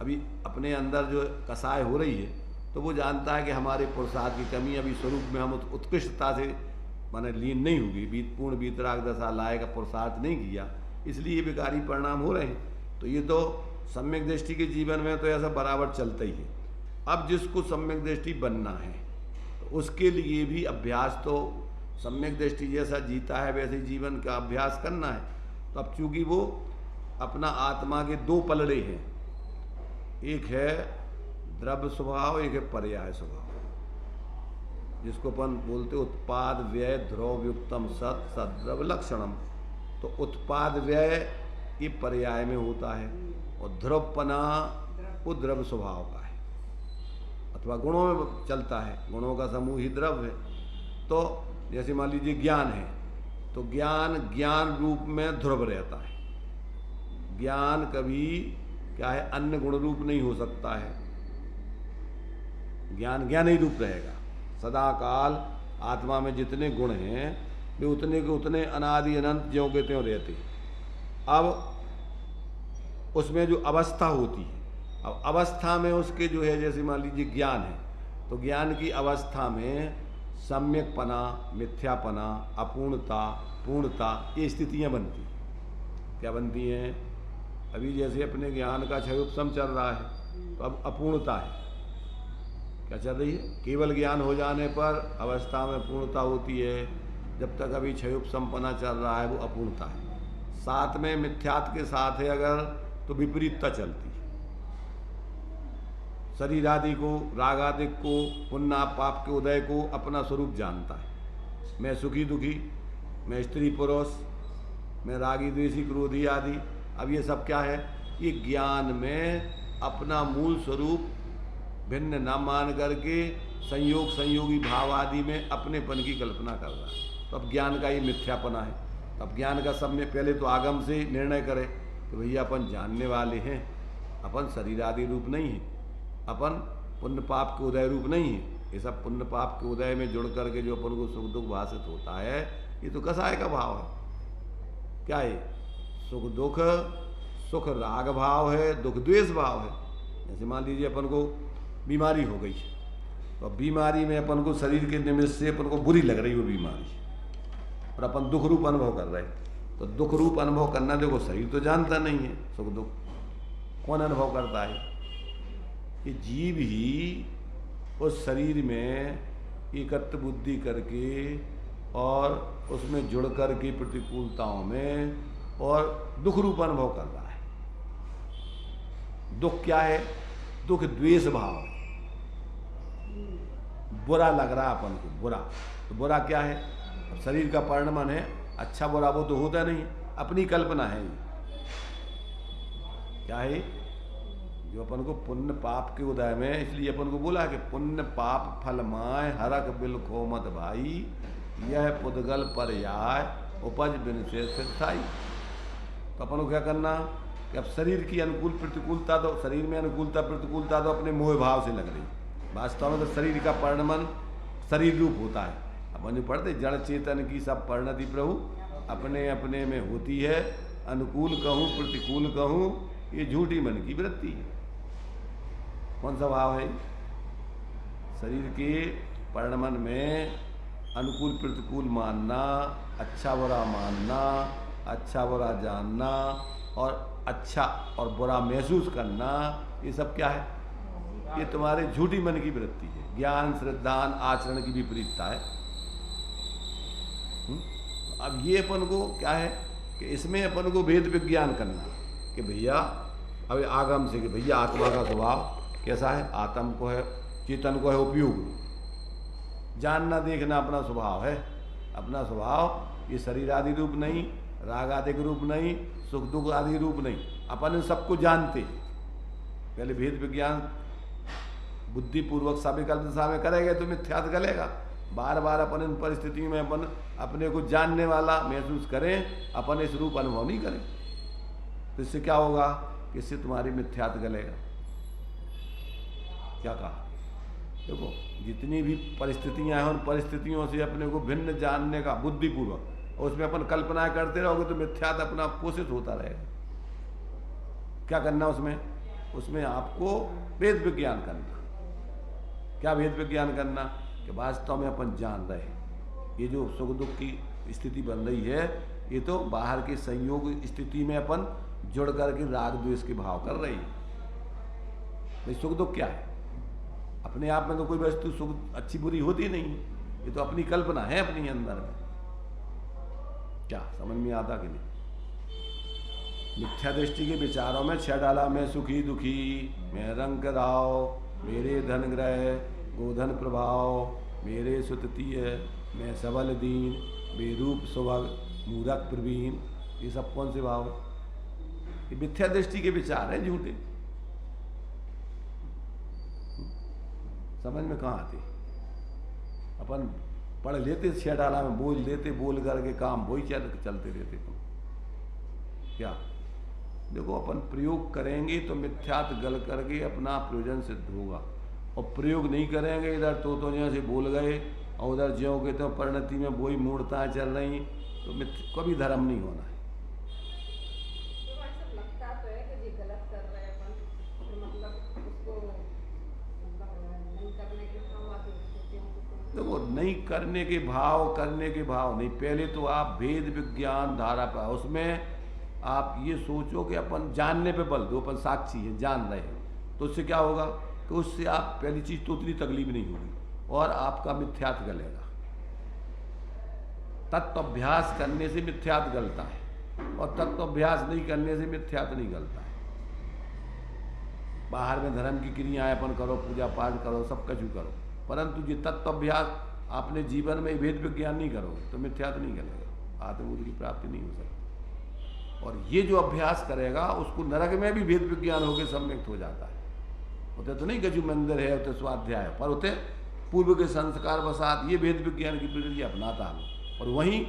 अभी अपने अंदर जो कसाय हो रही है तो वो जानता है कि हमारे पुरुषार्थ की कमी, अभी स्वरूप में हम उत्कृष्टता से माने लीन नहीं होगी, पूर्ण वीतराग दशा लाए का पुरुषार्थ नहीं किया, इसलिए ये विकारी परिणाम हो रहे हैं। तो ये तो सम्यक दृष्टि के जीवन में तो ऐसा बराबर चलता ही है। अब जिसको सम्यक दृष्टि बनना है तो उसके लिए भी अभ्यास तो सम्यक दृष्टि जैसा जीता है वैसे जीवन का अभ्यास करना है। तो अब चूंकि वो अपना आत्मा के दो पलड़े हैं, एक है द्रव्य स्वभाव, एक है पर्याय स्वभाव, जिसको अपन बोलते उत्पाद व्यय ध्रुव युक्तम सत सद्रव लक्षणम। तो उत्पाद व्यय ये पर्याय में होता है और ध्रुवपना वो द्रव्य स्वभाव का है अथवा गुणों में चलता है, गुणों का समूह ही द्रव्य है। तो जैसे मान लीजिए ज्ञान है तो ज्ञान रूप में ध्रुव रहता है, ज्ञान कभी क्या है अन्य गुण रूप नहीं हो सकता है, ज्ञान ज्ञान ही रूप रहेगा सदा काल। आत्मा में जितने गुण हैं वे उतने के उतने अनादि अनंत ज्यों के त्यों रहते। अब उसमें जो अवस्था होती है, अब अवस्था में उसके जो है जैसे मान लीजिए ज्ञान है तो ज्ञान की अवस्था में सम्यकपना, मिथ्यापना, अपूर्णता, पूर्णता ये स्थितियाँ बनती। क्या बनती हैं? अभी जैसे अपने ज्ञान का क्षयोपशम चल रहा है तो अब अपूर्णता है, क्या चल रही है? केवल ज्ञान हो जाने पर अवस्था में पूर्णता होती है, जब तक अभी क्षयोपशमपना चल रहा है वो अपूर्णता है। साथ में मिथ्यात्व के साथ है अगर तो विपरीतता चलती है। शरीर आदि को, राग आदि को, पुण्य पाप के उदय को अपना स्वरूप जानता है। मैं सुखी दुखी, मैं स्त्री पुरुष, मैं रागी द्वेषी क्रोधी आदि, अब ये सब क्या है? ये ज्ञान में अपना मूल स्वरूप भिन्न न मान करके संयोगी भाव आदि में अपनेपन की कल्पना कर रहा है। तो अब ज्ञान का ये मिथ्यापना है। अब ज्ञान का सब में पहले तो आगम से निर्णय करे कि भैया अपन जानने वाले हैं, अपन शरीर आदि रूप नहीं है, अपन पुण्य पाप के उदय रूप नहीं है। ये सब पुण्य पाप के उदय में जुड़ करके जो अपन को सुख दुख भाषित होता है ये तो कसाय का भाव है। क्या है? सुख दुख, सुख राग भाव है, दुख द्वेष भाव है। जैसे मान लीजिए अपन को बीमारी हो गई तो बीमारी में अपन को शरीर के निमित्त से अपन को बुरी लग रही वो बीमारी, और अपन दुख रूप अनुभव कर रहे हैं। तो दुख रूप अनुभव करना देखो शरीर तो जानता नहीं है, सुख दुख कौन अनुभव करता है? ये जीव ही उस शरीर में एकत्र बुद्धि करके और उसमें जुड़ कर के प्रतिकूलताओं में और दुख रूप अनुभव कर रहा है। दुख क्या है? दुख द्वेष भाव है, बुरा लग रहा अपन को, बुरा। तो बुरा क्या है? अब शरीर का परिणाम है, अच्छा बुरा वो तो होता नहीं, अपनी कल्पना है। ये क्या है? जो अपन को पुण्य पाप के उदय में, इसलिए अपन को बोला कि पुण्य पाप फल माय हरक बिल खो मत भाई, यह पुद्गल पर्याय उपज बिन से स्थाई। तो अपन को क्या करना कि अब शरीर की अनुकूल प्रतिकूलता, तो शरीर में अनुकूलता प्रतिकूलता तो अपने मोह भाव से लग रही। वास्तव में तो शरीर का परिणमन शरीर रूप होता है। अपन जो पढ़ते जड़ चेतन की सब परिणति प्रभु अपने अपने में होती है, अनुकूल कहूँ प्रतिकूल कहूँ ये झूठी मन की वृत्ति है। कौन सा भाव है? शरीर के परिणमन में अनुकूल प्रतिकूल मानना, अच्छा बुरा मानना, अच्छा बुरा जानना और अच्छा और बुरा महसूस करना, ये सब क्या है? ये तुम्हारे झूठी मन की वृत्ति है। ज्ञान श्रद्धान आचरण की विपरीतता है। अब ये अपन को क्या है कि इसमें अपन को भेद विज्ञान करना कि भैया अब आगम से कि भैया आत्मा का स्वभाव कैसा है? आत्म को है, चेतन को है उपयोग। जानना देखना अपना स्वभाव है। अपना स्वभाव ये शरीर आदि रूप नहीं, राग आदि रूप नहीं, सुख दुख आदि रूप नहीं, अपन इन सबको जानते हैं। पहले भेद विज्ञान बुद्धिपूर्वक सविकल्प दिशा में करेंगे तो मिथ्यात्व गलेगा। बार बार अपन इन परिस्थितियों में अपन अपने को जानने वाला महसूस करें, अपन इस रूप अनुभव नहीं करें, तो इससे क्या होगा? इससे तुम्हारी मिथ्यात्व गलेगा। क्या कहा? देखो जितनी भी परिस्थितियां हैं उन परिस्थितियों से अपने को भिन्न जानने का बुद्धिपूर्वक, और उसमें अपन कल्पनाएं करते रहोगे तो मिथ्यात्व अपना पोषित होता रहेगा। क्या करना उसमें? उसमें आपको भेद विज्ञान करना। क्या भेद विज्ञान करना? कि वास्तव में अपन जान रहे हैं ये जो सुख दुख की स्थिति बन रही है, ये तो बाहर के संयोग स्थिति में अपन जुड़ करके राग द्वेष के भाव कर रही है। भाई सुख दुख क्या है? अपने आप में तो कोई वस्तु सुख अच्छी बुरी होती नहीं है, ये तो अपनी कल्पना है अपने अंदर में। क्या समझ में आता कि नहीं? मिथ्या दृष्टि के विचारों में छह डाला, मैं सुखी दुखी, मैं रंग राव, मेरे धन ग्रह गोधन प्रभाव, मेरे सुततीय, मैं सबल दीन, बेरूप सुभग, मूरख प्रवीण। ये सब कौन से भाव है? ये मिथ्या दृष्टि के विचार हैं, झूठे। समझ में कहाँ आते? अपन पढ़ लेते छह डाला में, बोल लेते, बोल करके काम वही चलते रहते। क्या देखो अपन प्रयोग करेंगे तो मिथ्यात्व गल करके अपना प्रयोजन सिद्ध होगा, और प्रयोग नहीं करेंगे इधर तो यहाँ से बोल गए और उधर ज्यों के तो परिणति में वही मूर्ताएं चल रही, तो कभी धर्म नहीं होना है। देखो नहीं करने के भाव, करने के भाव नहीं। पहले तो आप भेद विज्ञान धारा पर, उसमें आप ये सोचो कि अपन जानने पे बल दो, अपन साक्षी है, जान रहे हैं, तो उससे क्या होगा कि उससे आप पहली चीज तो उतनी तकलीफ नहीं होगी और आपका मिथ्यात्व गलेगा। तत्वाभ्यास करने से मिथ्यात्व गलता है और तत्वाभ्यास नहीं करने से मिथ्यात्व नहीं गलता है। बाहर में धर्म की क्रियाएं अपन करो, पूजा पाठ करो, सब कुछ करो, परंतु जो तत्वाभ्यास आपने जीवन में भेद विज्ञान नहीं करोगे तो मिथ्यात्व नहीं गलेगा, आत्मबोध की प्राप्ति नहीं हो सकती। और ये जो अभ्यास करेगा उसको नरक में भी भेद विज्ञान होकर सम्यक्त हो जाता है। होते तो नहीं गजु मंदिर है, होते स्वाध्याय है, पर होते पूर्व के संस्कार वसात ये भेद विज्ञान की प्रक्रिया अपनाता है, और वहीं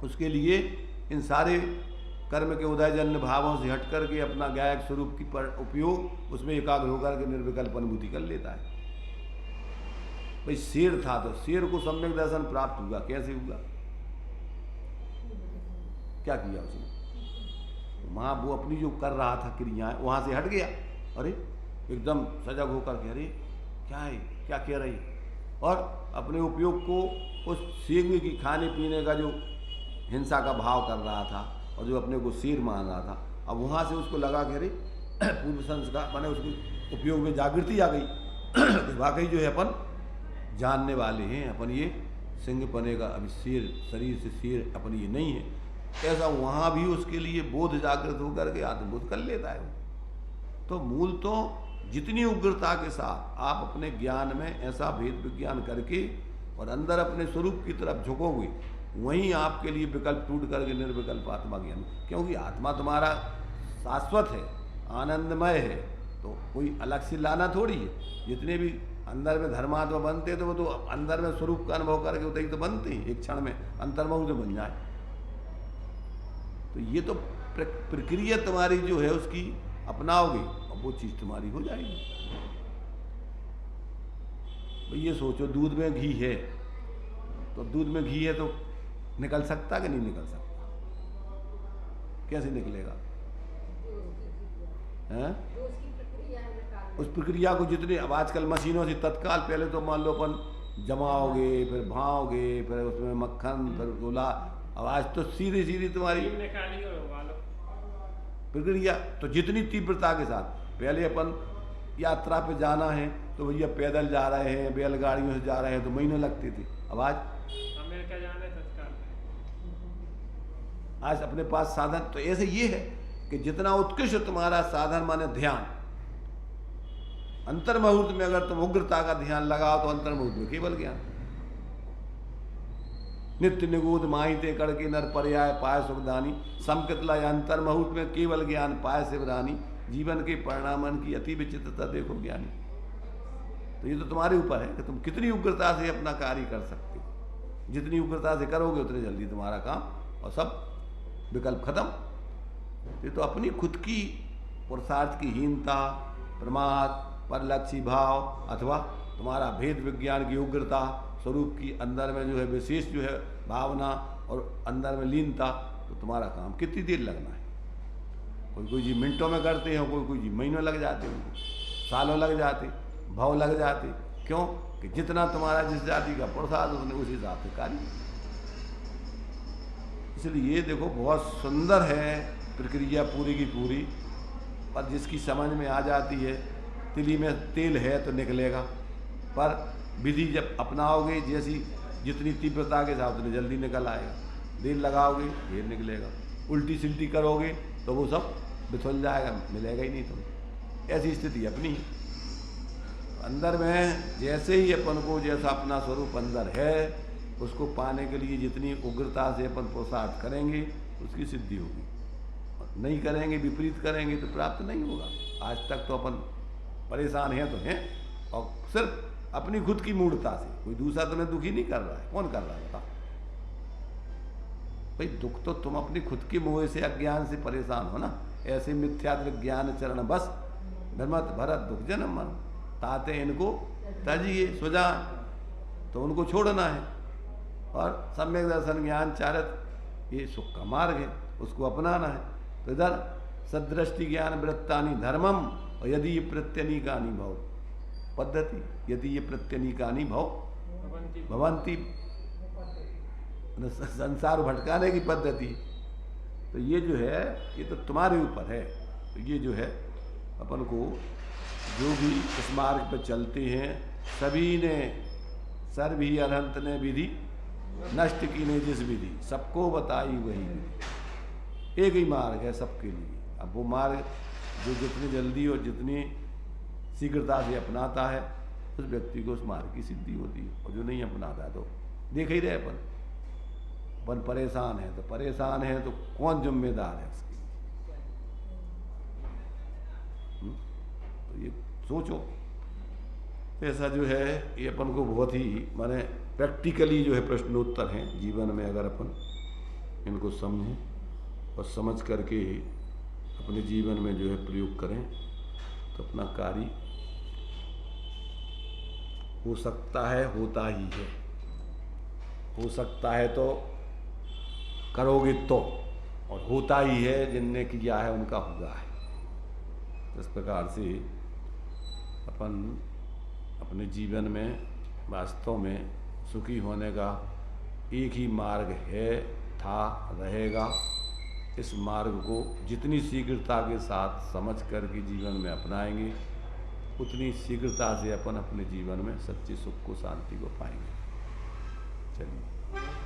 उसके लिए इन सारे कर्म के उदयजन्य भावों से हट करके अपना गायक स्वरूप की उपयोग उसमें एकाग्र होकर के निर्विकल्प अनुभूति कर लेता है। भाई शेर था तो शेर को सम्यक दर्शन प्राप्त हुआ, कैसे हुआ? क्या किया उसने? वहां वो अपनी जो कर रहा था क्रियाएं वहां से हट गया, अरे एकदम सजग होकर के, अरे क्या है, क्या कह रही है, और अपने उपयोग को उस सिंह की खाने पीने का जो हिंसा का भाव कर रहा था और जो अपने को सिर मान रहा था, अब वहाँ से उसको लगा कि अरे पूर्व संस्कार माने उसके उपयोग में जागृति आ गई कि वाकई जो है अपन जानने वाले हैं, अपन ये सिंह पने का अभी सिर शरीर से सिर अपन ये नहीं है, ऐसा वहाँ भी उसके लिए बोध जागृत होकर के आत्मबोध कर लेता है। तो मूल तो जितनी उग्रता के साथ आप अपने ज्ञान में ऐसा भेद विज्ञान करके और अंदर अपने स्वरूप की तरफ झुकोगे, वहीं आपके लिए विकल्प टूट करके निर्विकल्प आत्मा ज्ञान, क्योंकि आत्मा तुम्हारा शाश्वत है, आनंदमय है, तो कोई अलग से लाना थोड़ी है। जितने भी अंदर में धर्मात्मा बनते तो वो तो अंदर में स्वरूप का अनुभव करके उतने ही तो बनते हैं, एक क्षण में अंतर्मुख तो बन जाए। तो ये तो प्रक्रिया तुम्हारी जो है उसकी अपनाओगे और वो चीज़ तुम्हारी हो जाएगी। भाई ये सोचो दूध में घी है, तो दूध में घी है तो निकल सकता कि नहीं निकल सकता? कैसे निकलेगा? हैं? उस प्रक्रिया को जितने अब आजकल मशीनों से तत्काल, पहले तो मान लो अपन जमाओगे फिर भाओगे फिर उसमें मक्खन फिर गोला, अब आज तो सीधी सीधी तुम्हारी प्रक्रिया। तो जितनी तीव्रता के साथ पहले अपन यात्रा पे जाना है तो भैया पैदल जा रहे हैं, बैलगाड़ियों से जा रहे हैं तो महीनों लगती थी, अब आज अमेरिका जाने तत्काल। आज अपने पास साधन। तो ऐसे ये है कि जितना उत्कृष्ट तुम्हारा साधन माने ध्यान, अंतर्मुहूर्त में अगर तुम उग्रता का ध्यान लगाओ तो अंतर्मुहूर्त में केवल ज्ञान। नित्य निगूढ़ माहिते करके नर पर्याय पाय सुखदानी, समकृतला अंतर्मुहूर्त में केवल ज्ञान पाय शिवरानी, जीवन के परिणामन की अति विचित्रता देखो ज्ञानी। तो ये तो तुम्हारे ऊपर है कि तुम कितनी उग्रता से अपना कार्य कर सकते हो। जितनी उग्रता से करोगे उतनी जल्दी तुम्हारा काम और सब विकल्प खत्म। ये तो अपनी खुद की पुरुषार्थ की हीनता, प्रमाद, परलक्षी भाव अथवा तुम्हारा भेद विज्ञान की उग्रता, स्वरूप की अंदर में जो है विशेष जो है भावना और अंदर में लीनता, तो तुम्हारा काम कितनी देर लगना है। कोई जी मिनटों में करते हैं, कोई जी महीनों लग जाते हैं, उनको सालों लग जाते, भाव लग जाते। क्यों कि जितना तुम्हारा जिस जाति का पुरुषार्थ उसने उस हिसाब से कार्य। इसलिए ये देखो बहुत सुंदर है प्रक्रिया पूरी की पूरी, पर जिसकी समझ में आ जाती है, तिली में तेल है तो निकलेगा, पर विधि जब अपनाओगे जैसी जितनी तीव्रता के साथ उतनी जल्दी निकल आएगा। देर लगाओगे देर निकलेगा, उल्टी सिल्टी करोगे तो वो सब बिथुल जाएगा, मिलेगा ही नहीं तुम्हें। ऐसी स्थिति अपनी अंदर में जैसे ही अपन को जैसा अपना स्वरूप अंदर है उसको पाने के लिए जितनी उग्रता से अपन पुरुषार्थ करेंगे उसकी सिद्धि होगी। नहीं करेंगे, विपरीत करेंगे तो प्राप्त नहीं होगा। आज तक तो अपन परेशान हैं तो हैं, और सिर्फ अपनी खुद की मूढ़ता से। कोई दूसरा तुम्हें दुखी नहीं कर रहा है, कौन कर रहा है बता भाई? दुख तो तुम अपनी खुद की मोह से अज्ञान से परेशान हो ना। ऐसे मिथ्यात्व ज्ञान चरण बस धर्मत भरत दुख जन्म मन, ताते इनको तजिए सुजा, तो उनको छोड़ना है। और सम्यक दर्शन ज्ञान चारत ये सुख का मार्ग है, उसको अपनाना है। तो इधर सदृष्टि ज्ञान वृत्तानि धर्मम, और यदि ये प्रत्यनीकानि भव पद्धति, यदि ये प्रत्यनीकानि भव भवंती, संसार भटकाने की पद्धति। तो ये जो है ये तो तुम्हारे ऊपर है। तो ये जो है अपन को जो भी इस मार्ग पर चलते हैं सभी ने, सर्व ही अनंत ने विधि नष्ट की ने जिस विधि, सबको बताई वही विधि। एक ही मार्ग है सबके लिए। अब वो मार्ग जो जितनी जल्दी और जितनी शीघ्रता से अपनाता है उस व्यक्ति को उस मार्ग की सिद्धि होती है, और जो नहीं अपनाता है तो देख ही रहे अपन परेशान है। तो परेशान है तो कौन जिम्मेदार है उसकी? तो ये सोचो। ऐसा जो है ये अपन को बहुत ही माने प्रैक्टिकली जो है प्रश्नोत्तर हैं जीवन में। अगर अपन इनको समझें और समझ करके अपने जीवन में जो है प्रयोग करें तो अपना कार्य हो सकता है, होता ही है। हो सकता है तो करोगे तो, और होता ही है जिनने किया है उनका हुआ है। इस प्रकार से अपन अपने जीवन में वास्तव में सुखी होने का एक ही मार्ग है, था, रहेगा। इस मार्ग को जितनी शीघ्रता के साथ समझ कर के जीवन में अपनाएंगे, उतनी शीघ्रता से अपन अपने जीवन में सच्चे सुख को, शांति को पाएंगे। चलिए।